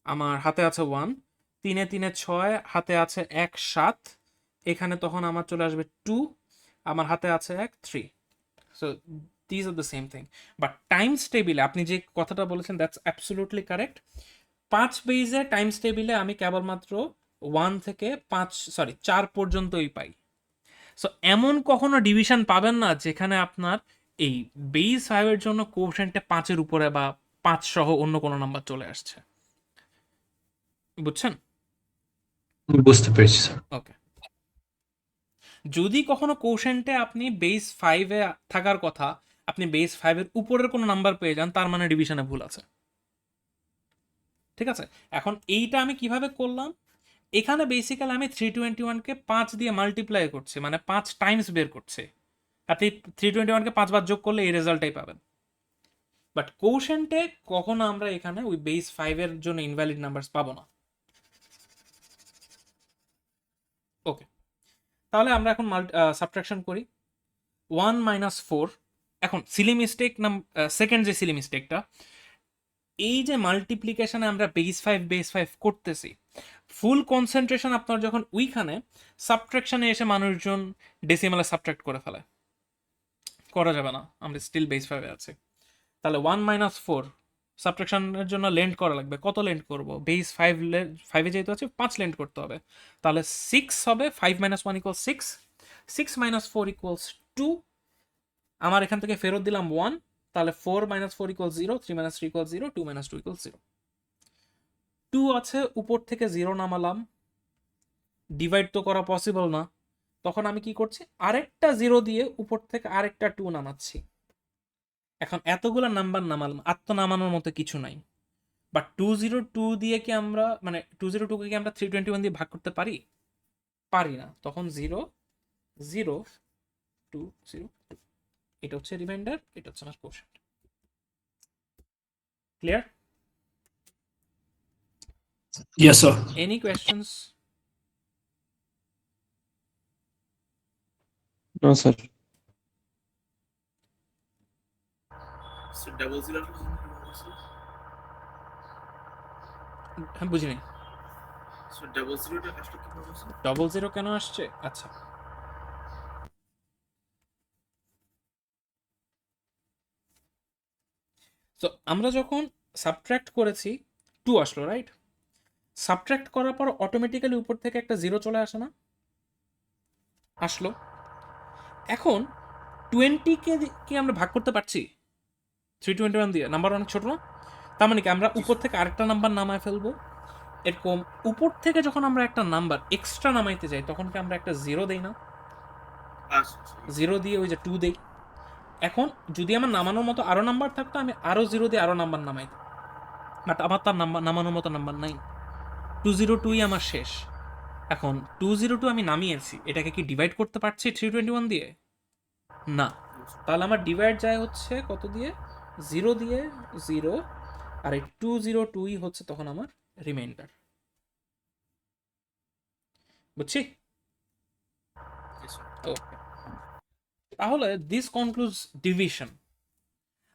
আমার হাতে আছে 1, 3 3 6, হাতে আছে 1 7, এখানে তখন আমার চলে আসবে 2, আমার হাতে আছে 1 3। So this are the same thing, but Times টেবিলে আপনি যে কথাটা বলেছেন দ্যাটস অ্যাবসলিউটলি কারেক্ট। 5 বেজে টাইমস টেবিলে আমি কেবলমাত্র 1 থেকে 4 পর্যন্তই পাই। সো এমন কখনো ডিভিশন পাবেন না যেখানে আপনার এই বেস 5-এর জন্য কোএফিসিয়েন্টে 5-এর উপরে বা 5 সহ অন্য কোনো নাম্বার চলে আসছে, বুঝছেন?
বুঝতে পেরেছি স্যার।
ওকে, যদি কখনো কোশেন্টে আপনি বেস 5-এ থাকার কথা, আপনি বেস 5-এর উপরের কোনো নাম্বার পেয়ে যান, তার মানে ডিভিশনে ভুল আছে, ঠিক আছে। এখন এইটা আমি কিভাবে করলাম? এখানে বেসিক্যালি আমি 321-কে 5 দিয়ে মাল্টিপ্লাই করছি, মানে 5 টাইমস বের করছি। আপনি 321-কে 5 বার যোগ করলে এই রেজাল্টটাই পাবেন। বাট কোশেন্টে কখনো আমরা এখানে ওই বেস 5-এর জন্য ইনভ্যালিড নাম্বারস পাবো না। ওকে, তাহলে আমরা এখন সাবট্রাকশন করি। 1 - 4, এখন সিলি মিস্টেক সেকেন্ড যে সিলি মিস্টেকটা, এই যে মাল্টিপ্লিকেশনে আমরা বেস 5 করতেছি, ফুল কনসেন্ট্রেশন আপনার যখন ওইখানে, সাবট্রাকশনে এসে মানুষজন ডেসিমালে সাবট্রাক্ট করে ফেলে, করা যাবে না, আমরা স্টিল বেস 5-এ আছি। তাহলে 1 - 4 সাবট্রাকশনের জন্য লেন্ড করা লাগবে। কত লেন্ড করব? বেস 5-এ যেহেতু আছে 5 লেন্ড করতে হবে, তাহলে 6 হবে। 5 - 1 = 6, 6 - 4 = 2। আমার এখান থেকে ফেরত দিলাম 1, তাহলে 4 - 4 = 0, 3 - 3 = 0, 2 - 2 = 0। 2 আছে, উপর থেকে 0 নামালাম, ডিভাইড তো করা পসিবল না, তখন আমি কি করছি, আরেকটা 0 দিয়ে উপর থেকে আরেকটা 2 নামাচ্ছি। এখন এতগুলা নাম্বার নামালাম, নামানোর মতো কিছু নাই। বাট 202 দিয়ে কি আমরা, মানে 202 কে কি আমরা 321 দিয়ে ভাগ করতে পারি? পারি না। তখন 0 0 2 0 2, এটা হচ্ছে রিমাইন্ডার, এটা হচ্ছে আমার question. Clear?
Yes, sir.
Any questions?
No, sir.
হ্যাঁ, বুঝিনি। ডবল জিরো কেন আসছে? আচ্ছা, তো আমরা যখন সাবট্রাক্ট করেছি 2 আসলো, রাইট? সাবট্রাক্ট করার পর অটোমেটিক্যালি উপর থেকে একটা 0 চলে আসে না? আসলো। এখন 20 কে কি আমরা ভাগ করতে পারছি 321 দিয়ে? নাম্বার অনেক ছোট না? তার মানে কি আমরা উপর থেকে আরেকটা নাম্বার নামায় ফেলবো। এরকম উপর থেকে যখন আমরা একটা নাম্বার এক্সট্রা নামাইতে যাই, তখন কি আমরা একটা 0 দেই না? 0 দিয়ে ওই যে 2 দেই। এখন যদি আমার নামানোর মতো আরো নাম্বার থাকতো, আমি আরো 0 দিয়ে আরো নাম্বার নামাইতাম, বাট আমার তার নাম্বার নামানোর মতো নাম্বার নাই। 202ই আমার শেষ। এখন 202 আমি নামিয়েছি, এটাকে কি ডিভাইড করতে পারছি 321 দিয়ে? না। তাহলে আমার ডিভাইড যায় হচ্ছে কত দিয়ে? 0 দিয়ে, 0, আর এই 202ই হচ্ছে তখন আমার রিমাইন্ডার। বুঝছি? ওকে, তাহলে দিস কনক্লুডস ডিভিশন।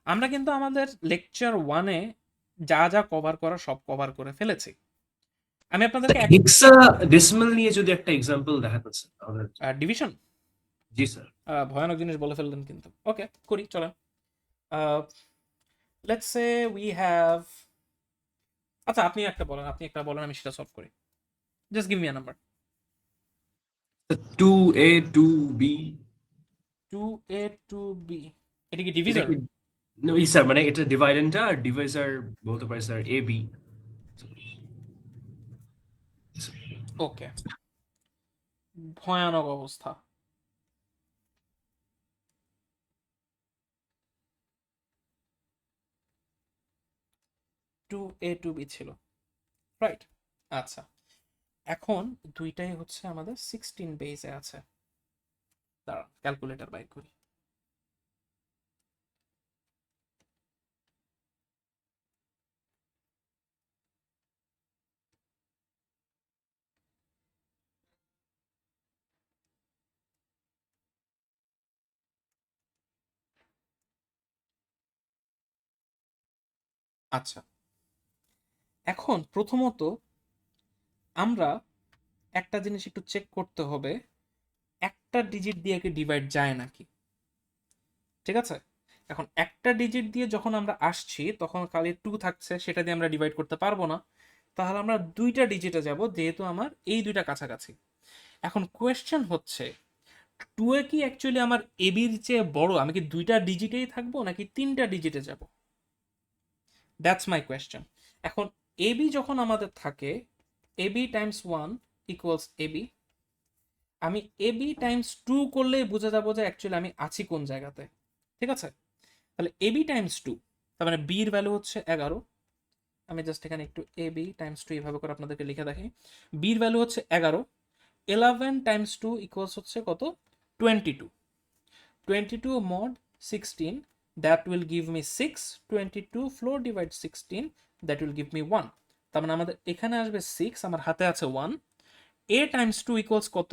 আমরা কিন্তু আমাদের লেকচার 1-এ যা যা কভার করা সব কভার করে ফেলেছি। আমি আপনাদেরকে
হেক্সাডেসিমাল নিয়ে যদি একটা এক্সাম্পল দেখাতেন স্যার তাহলে।
ডিভিশন
জি স্যার।
ভয়ানক জিনিস বলে ফেললেন কিন্তু। ওকে, করি, চলেন। লেটস সে উই হ্যাভ, আচ্ছা আপনি একটা বলেন, আমি সেটা সলভ করি। Just give me a number.
2A 2B।
2A 2B, এটা কি ডিভিজর?
স্যার মানে এটা ডিভাইডেন্ডটা, আর ডিভাইজার বলতে পারি স্যার AB।
ওকে, ভয়ানক অবস্থা। টু এ টু বি ছিল, রাইট? আচ্ছা, এখন দুইটাই হচ্ছে আমাদের 16 বেজে আছে। দাঁড়ান, ক্যালকুলেটর বাইর করি। আচ্ছা, এখন প্রথমত আমরা একটা জিনিস একটু চেক করতে হবে, একটা ডিজিট দিয়ে কি ডিভাইড যায় নাকি। ঠিক আছে? এখন একটা ডিজিট দিয়ে যখন আমরা আসছি, তখন খালি 2 থাকছে, সেটা দিয়ে আমরা ডিভাইড করতে পারবো না। তাহলে আমরা দুইটা ডিজিটে যাব, যেহেতু আমার এই দুইটা কাছাকাছি। এখন কোয়েশ্চেন হচ্ছে, 2 এ কি অ্যাকচুয়ালি আমার এবির চেয়ে বড়? আমি কি দুইটা ডিজিটেই থাকবো নাকি তিনটা ডিজিটে যাব? That's my question. এখন এবি যখন আমাদের থাকে, এবি টাইমস 1 ইকুয়ালস এবি, আমি এবি টাইমস 2 করলেই বুঝে যাবো যে অ্যাকচুয়ালি আমি আছি কোন জায়গাতে। ঠিক আছে? তাহলে এবি টাইমস 2, তার মানে বির ভ্যালু হচ্ছে 11। আমি জাস্ট এখানে একটু এবি টাইমস 2 এইভাবে করে আপনাদেরকে লিখে দেখি। বির ভ্যালু হচ্ছে 11, 11 টাইমস 2 ইকুয়ালস হচ্ছে কত? 22। 22 mod 16, that will give me 6, 22 floor divide 16, that will give me 1। তার মানে আমাদের এখানে আসবে 6, আমার হাতে আছে 1। a টাইমস 2 ইকুয়ালস কত?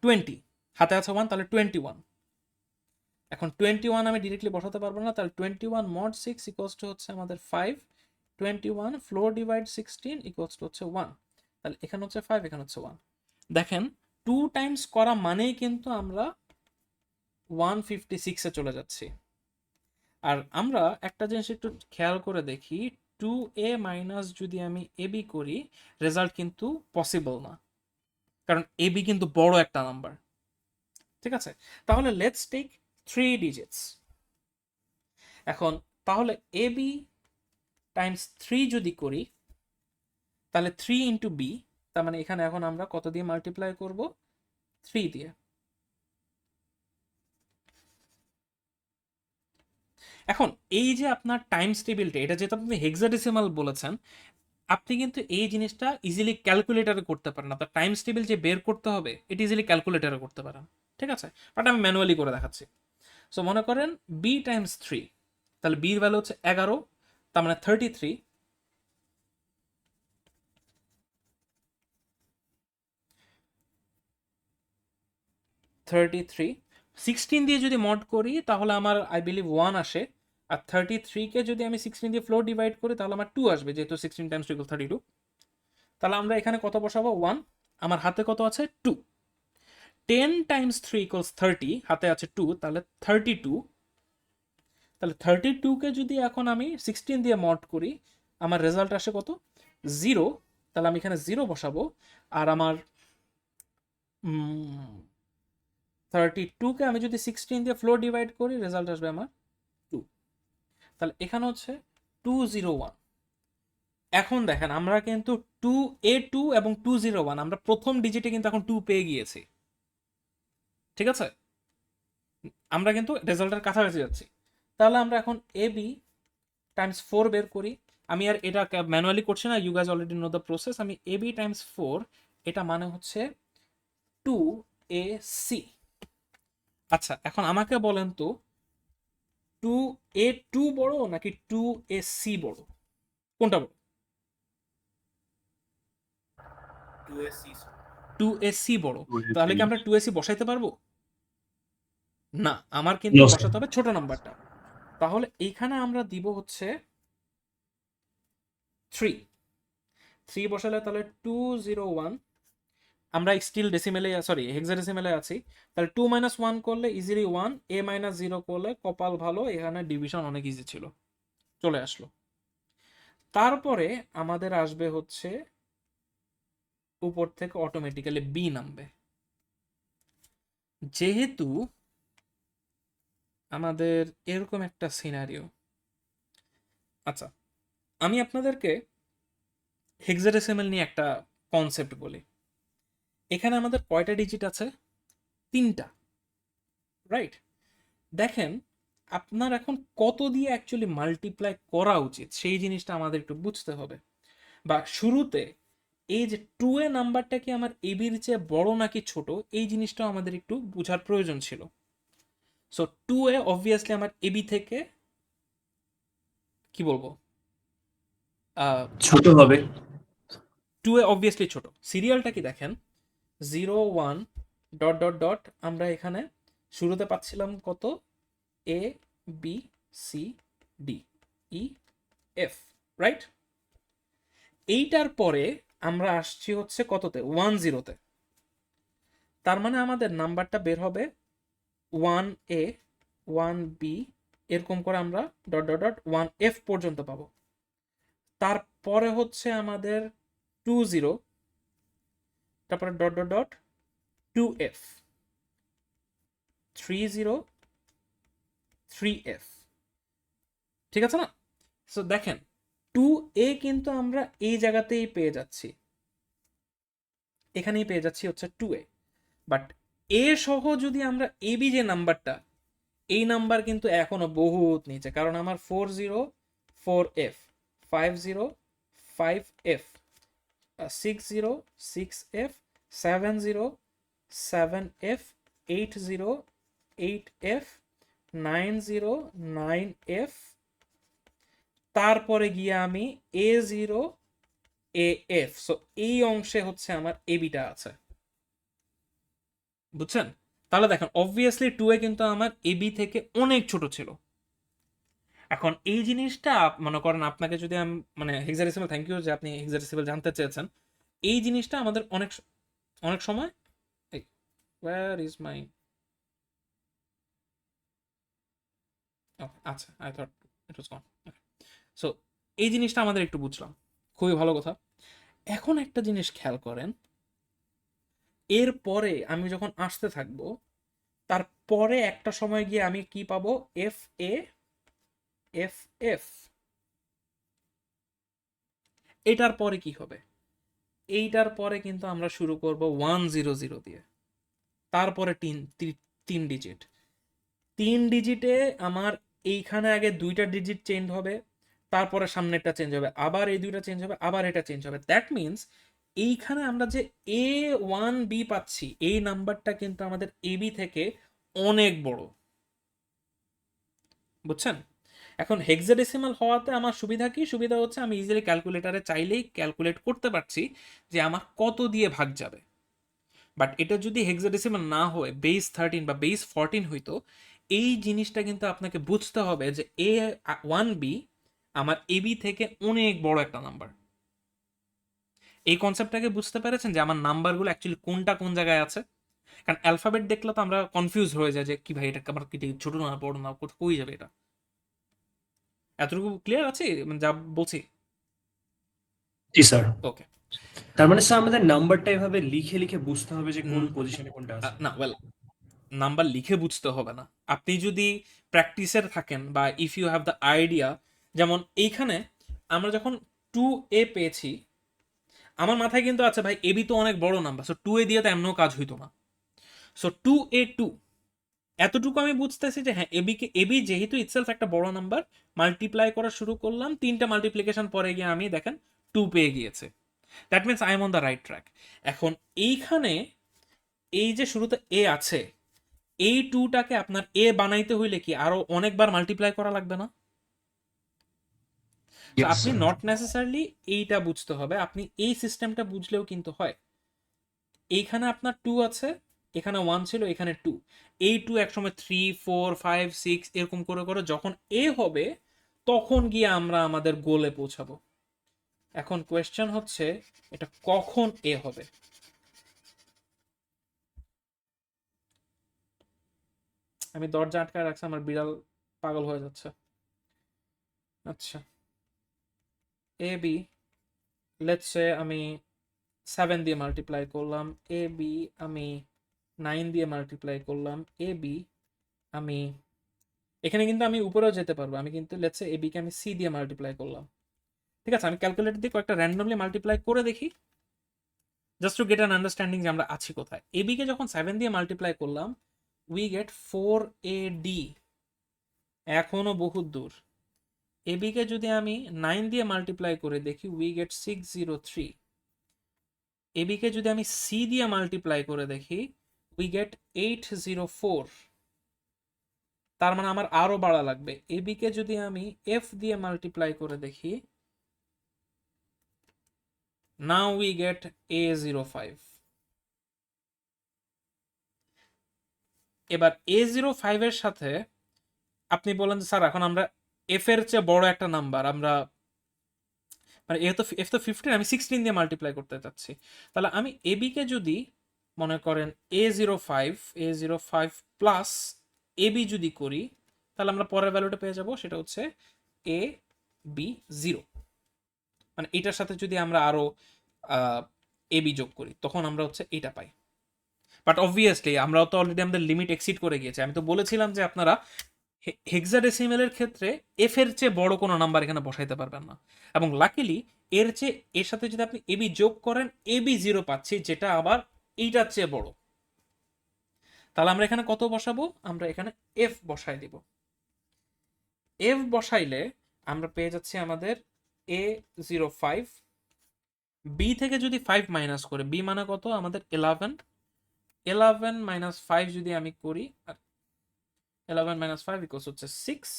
20, হাতে আছে 1, তাহলে 21। এখন 21 আমি ডিরেক্টলি বসাতে পারবো না, তাহলে 21 mod 6 ইকুয়ালস টু হচ্ছে আমাদের 5, 21 ফ্লোর ডিভাইড 16 ইকুয়ালস টু হচ্ছে 1, তাহলে এখানে হচ্ছে 5, এখানে হচ্ছে 1। দেখেন 2 টাইমস করা মানেই কিন্তু আমরা 156 এ চলে যাচ্ছি। আর আমরা একটা জিনিস একটু খেয়াল করে দেখি, 2a মাইনাস যদি আমি ab করি রেজাল্ট কিন্তু পসিবল না, কারণ ab কিন্তু বড় একটা নাম্বার। ঠিক আছে, তাহলে লেটস টেক 3 ডিজিটস। এখন তাহলে ab টাইমস 3 যদি করি তাহলে 3 ইন্টু b, তার মানে এখানে এখন আমরা কত দিয়ে মাল্টিপ্লাই করব? 3 দিয়ে। এখন এই যে আপনার টাইমস টেবিলটা, এটা যেটা আপনি হেক্সাডেসিমাল বলেছেন, আপনি কিন্তু এই জিনিসটা ইজিলি ক্যালকুলেটারে করতে পারেন। আপনার টাইমস টেবিল যে বের করতে হবে এটা ইজিলি ক্যালকুলেটারে করতে পারেন। ঠিক আছে, বাট আমি ম্যানুয়ালি করে দেখাচ্ছি। সো মনে করেন b টাইমস 3, তাহলে b এর ভ্যালু হচ্ছে 11, তার মানে 33। (33) 16 দিয়ে যদি মড করি তাহলে আমার আই বিলিভ 1 আসে, আর 33 কে যদি আমি 16 দিয়ে ফ্লোর ডিভাইড করি তাহলে আমার 2 আসবে, যেহেতু 16 টাইমস 2 = 32। তাহলে আমরা এখানে কত বসাবো? 1। আমার হাতে কত আছে? 2। 10 টাইমস 3 = 30, হাতে আছে 2, তাহলে 32। তাহলে 32 কে যদি এখন আমি 16 দিয়ে মড করি আমার রেজাল্ট আসে কত? 0। তাহলে আমি এখানে 0 বসাবো, আর আমার 32 কে আমি যদি 16 দিয়ে ফ্লোর ডিভাইড করি রেজাল্ট আসবে আমার 2। তাহলে এখানে হচ্ছে 201। এখন দেখেন আমরা কিন্তু 2a2 এবং 201 আমরা প্রথম ডিজিটে কিন্তু এখন 2 পেয়ে গিয়েছি। ঠিক আছে, আমরা কিন্তু রেজাল্টের কাছাকাছি যাচ্ছি। তাহলে আমরা এখন ab টাইমস 4 বের করি। আমি আর এটা ম্যানুয়ালি করছি না, you guys already know the process. আমি ab টাইমস 4, এটা মানে হচ্ছে 2ac। আচ্ছা, এখন আমাকে বলেন তো 2a2 বড় নাকি 2ac বড়? কোনটা বড়? 2ac বড়। তাহলে কি আমরা 2ac বসাইতে পারবো? না, আমার কিন্তু
No, sir.
বসাতে হবে ছোট নাম্বারটা। তাহলে এইখানে আমরা দিব হচ্ছে 3 বসালে তাহলে 201। আমরা স্টিল ডেসিমেলে সরি হেক্সাডেসিমেলে আছি, তাহলে 2 - 1 করলে ইজিলি 1, a - 0 করলে কপাল ভালো, এখানে ডিভিশন অনেক ইজি ছিল, চলে আসলো। তারপরে আমাদের আসবে হচ্ছে উপর থেকে অটোমেটিক্যালি b নামবে, যেহেতু আমাদের এরকম একটা সিনারিও। আচ্ছা, আমি আপনাদেরকে হেক্সাডেসিমাল নিয়ে একটা কনসেপ্ট বলি। এখানে আমাদের কয়টা ডিজিট আছে? 3টা, রাইট? দেখেন আপনার এখন কত দিয়ে অ্যাকচুয়ালি মাল্টিপ্লাই করা উচিত সেই জিনিসটা আমাদের একটু বুঝতে হবে। বা শুরুতে এই যে 2a নাম্বারটা কি আমার এবির চেয়ে বড় নাকি ছোট, এই জিনিসটাও আমাদের একটু বোঝার প্রয়োজন ছিল। সো 2a অবভিয়াসলি আমার এবি থেকে কি বলবো,
ছোট হবে।
2a অবভিয়াসলি ছোট। সিরিয়ালটা কি দেখেন, 0 1 ডট ডট ডট, আমরা এখানে শুরুতে পাচ্ছিলাম কত? A B C D E F, right? এইটার পরে আমরা আসছি হচ্ছে কততে? 10তে। তার মানে আমাদের নাম্বারটা বের হবে 1a 1b, এরকম করে আমরা ডট ডট ডট 1f পর্যন্ত পাবো। তারপরে হচ্ছে আমাদের 20, তারপরে dot dot dot 2f, 30, 3f। ঠিক আছে না? সো দেখেন 2a কিন্তু আমরা এই জায়গাতেই পেয়ে যাচ্ছি, এখানেই পেয়ে যাচ্ছি হচ্ছে 2a। বাট এ সহ যদি আমরা এবি যে নাম্বারটা, এই নাম্বার কিন্তু এখনো বহুত নিচে, কারণ আমার 40 4f, 50 5f, 60 6f, 70 7f, 80 8f, 90 9f, তারপরে গিয়ে আমি a0 af। সো এই অংশে হচ্ছে আমার এবিটা আছে, বুঝছেন? তাহলে দেখেন অবভিয়াসলি 2a কিন্তু আমার ab থেকে অনেক ছোট ছিল। এখন এই জিনিসটা মনে করেন আপনাকে যদি আমি মানে হেক্সাডেসিমাল, থ্যাংক ইউ যে আপনি হেক্সাডেসিমাল জানতে চেয়েছেন। এই জিনিসটা আমাদের অনেক অনেক সময় ওয়্যার ইজ মাই আচ্ছা I thought it was gone. So এই জিনিসটা আমাদের একটু বুঝলাম, খুবই ভালো কথা। এখন একটা জিনিস খেয়াল করেন, এরপরে আমি যখন আসতে থাকবো তারপরে একটা সময় গিয়ে আমি কি পাবো, এফ এ এফ এফ। এটার পরে কি হবে, এইটার পরে কিন্তু আমরা শুরু করব 100 দিয়ে, তারপরে তিন ডিজিট। 3 ডিজিটে আমার এইখানে আগে 2টা ডিজিট চেঞ্জ হবে, তারপরে সামনেরটা চেঞ্জ হবে, আবার এই 2টা চেঞ্জ হবে, আবার এটা চেঞ্জ হবে। দ্যাট মিনস এইখানে আমরা যে A1B পাচ্ছি, এই নাম্বারটা কিন্তু আমাদের AB থেকে অনেক বড়, বুঝছেন? এখন হেক্সাডেসিমাল হওয়াতে আমার সুবিধা কি? সুবিধা হচ্ছে আমি ইজিলি ক্যালকুলেটারে চাইলেই ক্যালকুলেট করতে পারছি যে আমার কত দিয়ে ভাগ যাবে। বাট এটা যদি হেক্সাডেসিমাল না হয়ে বেস 13 বা বেস 14 হইতো, এই জিনিসটা কিন্তু আপনাকে বুঝতে হবে যে A1B আমার AB থেকে অনেক বড় একটা নাম্বার। এই কনসেপ্টটাকে বুঝতে পেরেছেন যে আমার নাম্বারগুলো অ্যাকচুয়ালি কোনটা কোন জায়গায় আছে? কারণ অ্যালফাবেট দেখলে তো আমরা কনফিউজ হয়ে যায় যে কি ভাই এটা আমার কি ছোট না বড় না কই যাবে এটা। এতটুকু ক্লিয়ার আছে মানে যা বলছি?
জি স্যার।
ওকে।
তার মানে স্যার আমাদের নাম্বারটা এভাবে লিখে লিখে বুঝতে হবে যে কোন পজিশনে কোনটা আছে।
না ওয়েল, নাম্বার লিখে বুঝতে হবে না। আপনি যদি প্র্যাকটিসের থাকেন বা if you have the idea, যেমন এইখানে আমরা যখন 2a পেয়েছি, আমার মাথায় কিন্তু আছে ভাই এবি তো অনেক বড় নাম্বার, সো 2a দিয়ে তো এমনও কাজ হইতো না। সো 2a2 এতটুকু আমি বুঝতেছি যে হ্যাঁ এবি যেহেতু ইটসেলফ একটা বড় নাম্বার, মাল্টিপ্লাই করা শুরু করলাম, 3টা মাল্টিপ্লিকেশন পরে গিয়ে আমি দেখেন 2 পেয়ে গিয়েছে। That means I am on the right track. এখন এইখানে এই যে শুরুতে এ আছে, এই 2টাকে আপনার এ বানাইতে হইলে কি আরো অনেকবার মাল্টিপ্লাই করা লাগবে না? তো
Yes,
আপনি
sir.
নট নেসেসারলি এইটা বুঝতে হবে, আপনি এই সিস্টেমটা বুঝলেও কিন্তু হয়। এইখানে আপনার 2 আছে, এখানে 1 ছিল, এখানে 2, এই 2 একসময় 3 4 5 6 এরকম করে করে যখন এ হবে তখন গিয়ে আমরা আমাদের গোলে পৌঁছাবো। এখন কোয়েশ্চেন হচ্ছে এটা কখন এ হবে? আমি দরজা আটকায় রাখছি, আমার বিড়াল পাগল হয়ে যাচ্ছে। আচ্ছা, এ বি লেটস সে আমি 7 দিয়ে মাল্টিপ্লাই করলাম, এ বি আমি 9 দিয়ে মাল্টিপ্লাই করলাম, এ বি আমি এখানে কিন্তু আমি উপরেও যেতে পারবো, আমি কিন্তু লেটস সে এ বি কে আমি সি দিয়ে মাল্টিপ্লাই করলাম। ঠিক আছে, আমি ক্যালকুলেটর দিয়ে কয়েকটা র্যান্ডমলি মাল্টিপ্লাই করে দেখি, just to get an understanding যে আমরা আছি কোথায়। এ বি কে যখন 7 দিয়ে মাল্টিপ্লাই করলাম, উই গেট 4AD, এখনো বহুত দূর। এবি কে যদি আমি 9 দিয়ে মাল্টিপ্লাই করে দেখি, উই গেট 603। এবি কে যদি আমি সি দিয়ে মাল্টিপ্লাই করে দেখি, উই গেট 804। তার মানে আমার আরো বাড়া লাগবে। এবি কে যদি আমি এফ দিয়ে মাল্টিপ্লাই করে দেখি, নাও উই গেট A05। এবার A05 এর সাথে আপনি বলেন যে স্যার এখন আমরা এফ এর চেয়ে বড় একটা নাম্বার আমরা মানে এফ তো 15, আমি 16 দিয়ে মাল্টিপ্লাই করতে চাচ্ছি। তাহলে আমি এবি কে যদি মনে করেন A05 প্লাস এবি যদি করি, তাহলে আমরা পরের ভ্যালুটা পেয়ে যাব, সেটা হচ্ছে AB0। মানে এটার সাথে যদি আমরা আরো এবি যোগ করি তখন আমরা হচ্ছে এটা পাই। বাট অবভিয়াসলি আমরাও তো অলরেডি আমাদের লিমিট এক্সিড করে গিয়েছে। আমি তো বলেছিলাম যে আপনারা হেক্সাডেসিমেলের ক্ষেত্রে এফ এর চেয়ে বড় কোনো নাম্বার এখানে বসাইতে পারবেন না, এবং লাকিলি এর সাথে যদি আপনি এবি যোগ করেন AB0 পাচ্ছি, যেটা আবার এইটার চেয়ে বড়। তাহলে আমরা এখানে কত বসাবো? আমরা এখানে এফ বসাই দিব। এফ বসাইলে আমরা পেয়ে যাচ্ছি আমাদের A05। বি থেকে যদি 5 মাইনাস করে, বি মানে কত আমাদের 11 মাইনাস 5 যদি আমি করি, 11 মাইনাস 5 ইকুয়ালস হচ্ছে 6।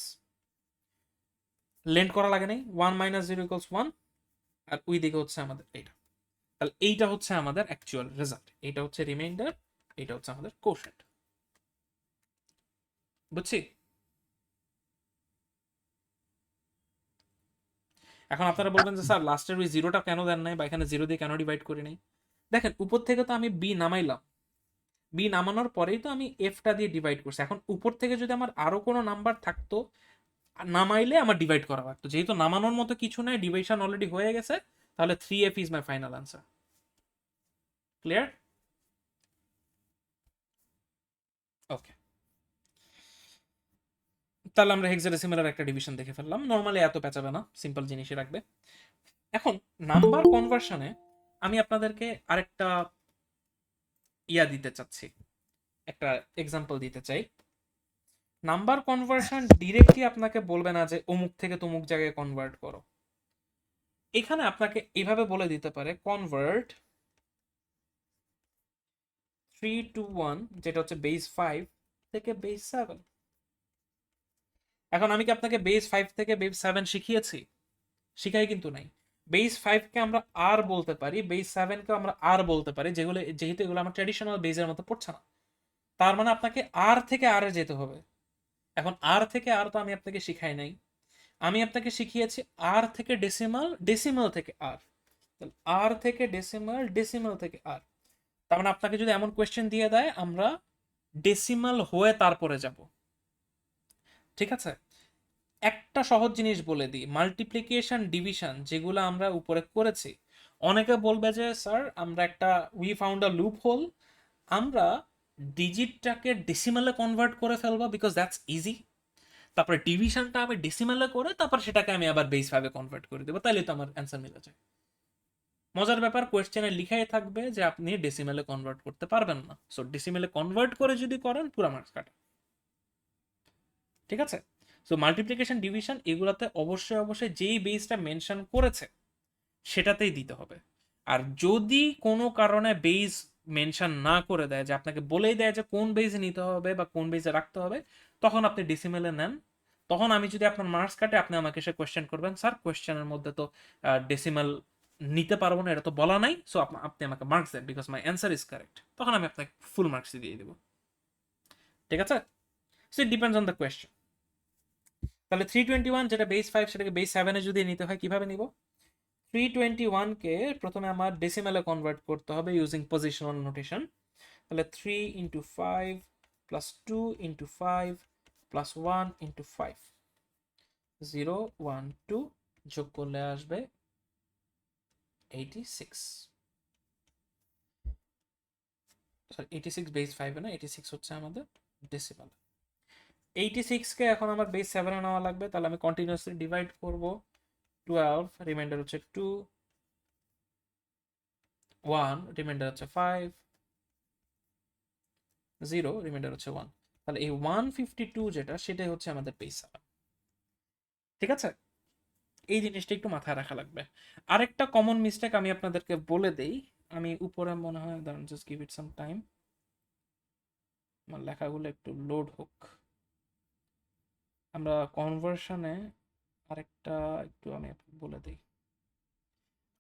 লেন্থ করা লাগে নাই, 1 মাইনাস 0 ইকুয়ালস 1, আর ওই দিকে হচ্ছে আমাদের এইটা। তাহলে এইটা হচ্ছে আমাদের অ্যাকচুয়াল রেজাল্ট, এইটা হচ্ছে রিমাইন্ডার, এইটা হচ্ছে আমাদের কোশেন্ট। বুঝছি? এখন আপনারা বলবেন যে স্যার লাস্টের ওই জিরোটা কেন দেন নাই বা এখানে জিরো দিয়ে কেন ডিভাইড করি নাই? দেখেন উপর থেকে তো আমি বি নামাইলাম, বি নামানোর পরেই তো আমি এফটা দিয়ে ডিভাইড করছি। এখন উপর থেকে যদি আমার আরো কোনো নাম্বার থাকতো, নামাইলে আমার ডিভাইড করা লাগতো। যেহেতু নামানোর মতো কিছু নাই, ডিভাইশন অলরেডি হয়ে গেছে, তাহলে 3f is my final answer. Clear? Okay, তাহলে আমরা হেক্সাডেসিমালের একটা ডিভিশন দেখে ফেললাম। নর্মালি এত পেঁচাবে না, সিম্পল জিনিসই রাখবে। এখন নাম্বার কনভার্সনে আমি আপনাদেরকে আরেকটা দিতে চাচ্ছি, একটা এক্সাম্পল দিতে চাই। নাম্বার কনভার্সন ডিরেক্টলি আপনাকে বলবে না যে অমুক থেকে তমুক জায়গায় কনভার্ট করো। এখানে আপনাকে এভাবে বলে দিতে পারে কনভার্ট 3 to 1, যেটা হচ্ছে বেস 5 থেকে বেস 7। এখন আমি কি আপনাকে বেস 5 থেকে বেস 7 শিখিয়েছি? শিখাই কিন্তু নাই। বেস 5 কে আমরা আর বলতে পারি, বেস 7 কে আমরা আর বলতে পারি, যেহেতু এগুলো আমার ট্র্যাডিশনাল বেজের মতো পড়ছে না। তার মানে আপনাকে আর থেকে আর এ যেতে হবে। এখন আর থেকে আর তো আমি আপনাকে শিখাই নাই, আমি আপনাকে শিখিয়েছি আর থেকে ডেসিমাল, ডেসিমাল থেকে আর, আর থেকে ডেসিমাল, ডেসিমাল থেকে আর। তার মানে আপনাকে যদি এমন কোয়েশ্চেন দিয়ে দেয়, আমরা ডেসিমাল হয়ে তারপরে যাব। ঠিক আছে? একটা সহজ জিনিস বলে দিই, মাল্টিপ্লিকেশন ডিভিশন যেগুলো আমরা উপরে করেছি, অনেকে বলবে যে স্যার আমরা একটা we found a loophole, আমরা ডিজিটটাকে ডেসিমালে কনভার্ট করে ফেলবো বিকজ দ্যাটস ইজি। তারপরে ডিভিশনটা আমি ডেসিমালে করে তারপর সেটাকে আমি আবার বেস 5-এ কনভার্ট করে দেবো, তাইলে তো আমার অ্যান্সার মিলে যায়। মজার ব্যাপার, কোয়েশ্চেনে লিখাই থাকবে যে আপনি ডেসিমেলে কনভার্ট করতে পারবেন না। সো ডেসিমেলে কনভার্ট করে যদি করেন, পুরো মার্কস কাটা। ঠিক আছে? সো মাল্টিপ্লিকেশন ডিভিশন এগুলাতে অবশ্যই অবশ্যই যেই বেসটা মেনশন করেছে সেটাতেই দিতে হবে। আর যদি কোনো কারণে বেস মেনশন না করে দেয়, যে আপনাকে বলেই দেয় যে কোন বেসে নিতে হবে বা কোন বেসে রাখতে হবে, তখন আপনি ডেসিমেলে নেন। তখন আমি যদি আপনার মার্কস কাটে, আপনি আমাকে এসে কোয়েশ্চেন করবেন, স্যার কোয়েশ্চেনের মধ্যে তো ডেসিমাল নিতে পারবো না, এটা তো বলা নাই, সো আপনি আমাকে মার্কস দেন because my answer is correct. তখন আমি আপনাকে ফুল মার্কস দিয়ে দেবো। ঠিক আছে? So it depends on the question. তাহলে 321 যেটা বেস 5, সেটাকে বেস 7-এ যদি নিতে হয়, কিভাবে নিব? 321-কে প্রথমে আমার ডেসিমেলে কনভার্ট করতে হবে ইউজিং পজিশনাল নোটেশন। তাহলে 3 into 5 plus 2 into 5 plus 1 into 5, 0 1 2 যোগ করলে আসবে 86। সরি, 86 বেস 5-এ না, 86 হচ্ছে আমাদের ডেসিমাল। 86-কে এখন আমার বেস 7-এ নেওয়া লাগবে, তাহলে আমি কন্টিনিউয়াসলি ডিভাইড করব। 12, রিমাইন্ডার হচ্ছে 2, 1, রিমাইন্ডার হচ্ছে 5, 0, রিমাইন্ডার হচ্ছে 1। তাহলে এই 152 যেটা, সেটাই হচ্ছে আমাদের বেস 7। ঠিক আছে? এই জিনিসটা একটু মাথায় রাখা লাগবে। আরেকটা কমন মিস্টেক আমি আপনাদেরকে বলে দেই, আমি উপরে মনে হয়, দাঁড়ান just give it some time, আমার লেখাগুলো একটু লোড হোক। আমরা কনভার্সনে আরেকটা একটু আমি বলে দিই।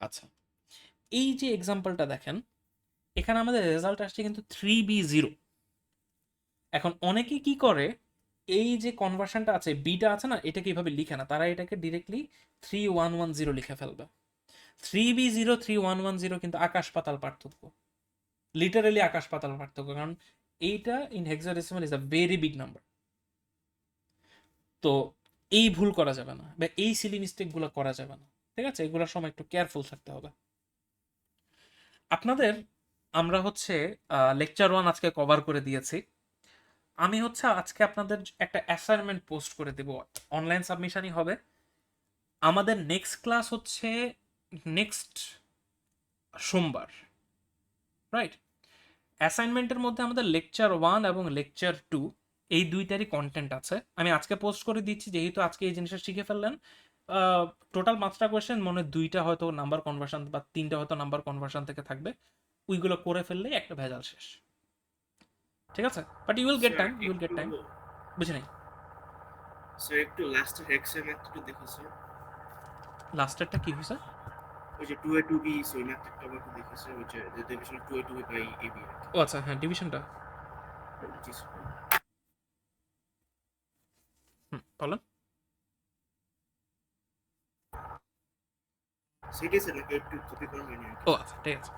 আচ্ছা, এই যে এক্সাম্পলটা দেখেন, এখানে আমাদের রেজাল্ট আসছে কিন্তু 3b0। এখন অনেকে কি করে, এই যে কনভার্সনটা আছে, বিটা আছে না, এটাকে এইভাবে লিখে না, তারা এটাকে ডিরেক্টলি 3110 লিখে ফেলবে। 3b0 3110 কিন্তু আকাশ পাতাল পার্থক্য, লিটারালি আকাশ পাতাল পার্থক্য, কারণ এইটা in hexadecimal is a very big number. তো এই ভুল করা যাবে না, বা এই সিলি মিস্টেকগুলো করা যাবে না। ঠিক আছে? এগুলোর সময় একটু কেয়ারফুল থাকতে হবে আপনাদের। আমরা হচ্ছে লেকচার 1 আজকে কভার করে দিয়েছি। আমি হচ্ছে আজকে আপনাদের একটা অ্যাসাইনমেন্ট পোস্ট করে দেব, অনলাইন সাবমিশনই হবে। আমাদের নেক্সট ক্লাস হচ্ছে নেক্সট সোমবার, রাইট? অ্যাসাইনমেন্টের মধ্যে আমাদের লেকচার 1 এবং লেকচার 2 এই দুইটারই কন্টেন্ট আছে। আমি আজকে পোস্ট করে দিচ্ছি, যেহেতু আজকে এই জিনিসটা শিখে ফেললেন। টোটাল 5টা কোয়েশ্চেন, মনে 2টা হয়তো নাম্বার কনভার্সন বা 3টা হয়তো নাম্বার কনভার্সন থেকে থাকবে। ওইগুলো করে ফেললেই একটা ভেজাল শেষ। ঠিক আছে? But you will get time, you will get time. বুঝি নাই
স্যার একটু লাস্টের হেক্সের ম্যাথটা দেখো স্যার।
লাস্টেরটা কি হয়েছে?
ওই যে 2a 2b সেই ম্যাথটা আবার একটু দেখো স্যার, ওই যে division 2a 2b by ab।
ও আচ্ছা, হ্যাঁ, ডিভিশনটা।
জি স্যার।
বলেন।
সেটাই স্যার নাকি একটু কপি করে মেনে
ও আচ্ছা, ঠিক আছে।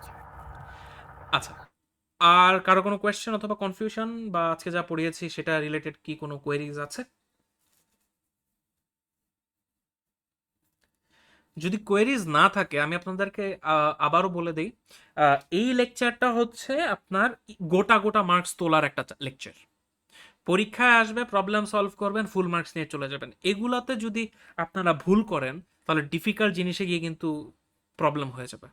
আচ্ছা, আর কারো কোনো কোয়েশ্চেন অথবা কনফিউশন বা আজকে যা পড়িয়েছি সেটা রিলেটেড কি কোনো কোয়েরিজ আছে? যদি কোয়েরিজ না থাকে আমি আপনাদেরকে আবারও বলে দিই, এই লেকচারটা হচ্ছে আপনার গোটা গোটা মার্কস তোলার একটা লেকচার। পরীক্ষায় আসবে, প্রবলেম সলভ করবেন, ফুল মার্কস নিয়ে চলে যাবেন। এগুলাতে যদি আপনারা ভুল করেন তাহলে ডিফিকাল্ট জিনিসে গিয়ে কিন্তু প্রবলেম হয়ে যাবে।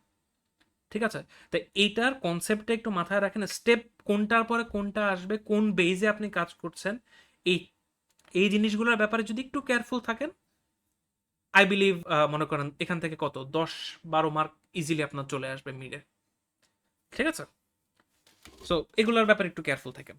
ঠিক আছে? তো এইটার কনসেপ্টটা একটু মাথায় রাখেন, স্টেপ কোনটার পরে কোনটা আসবে, কোন বেজে আপনি কাজ করছেন, এই এই জিনিসগুলোর ব্যাপারে যদি একটু কেয়ারফুল থাকেন, আই বিলিভ মনে করেন এখান থেকে কত 10-12 মার্ক ইজিলি আপনার চলে আসবে মিডে। ঠিক আছে? সো এগুলোর ব্যাপারে একটু কেয়ারফুল থাকেন।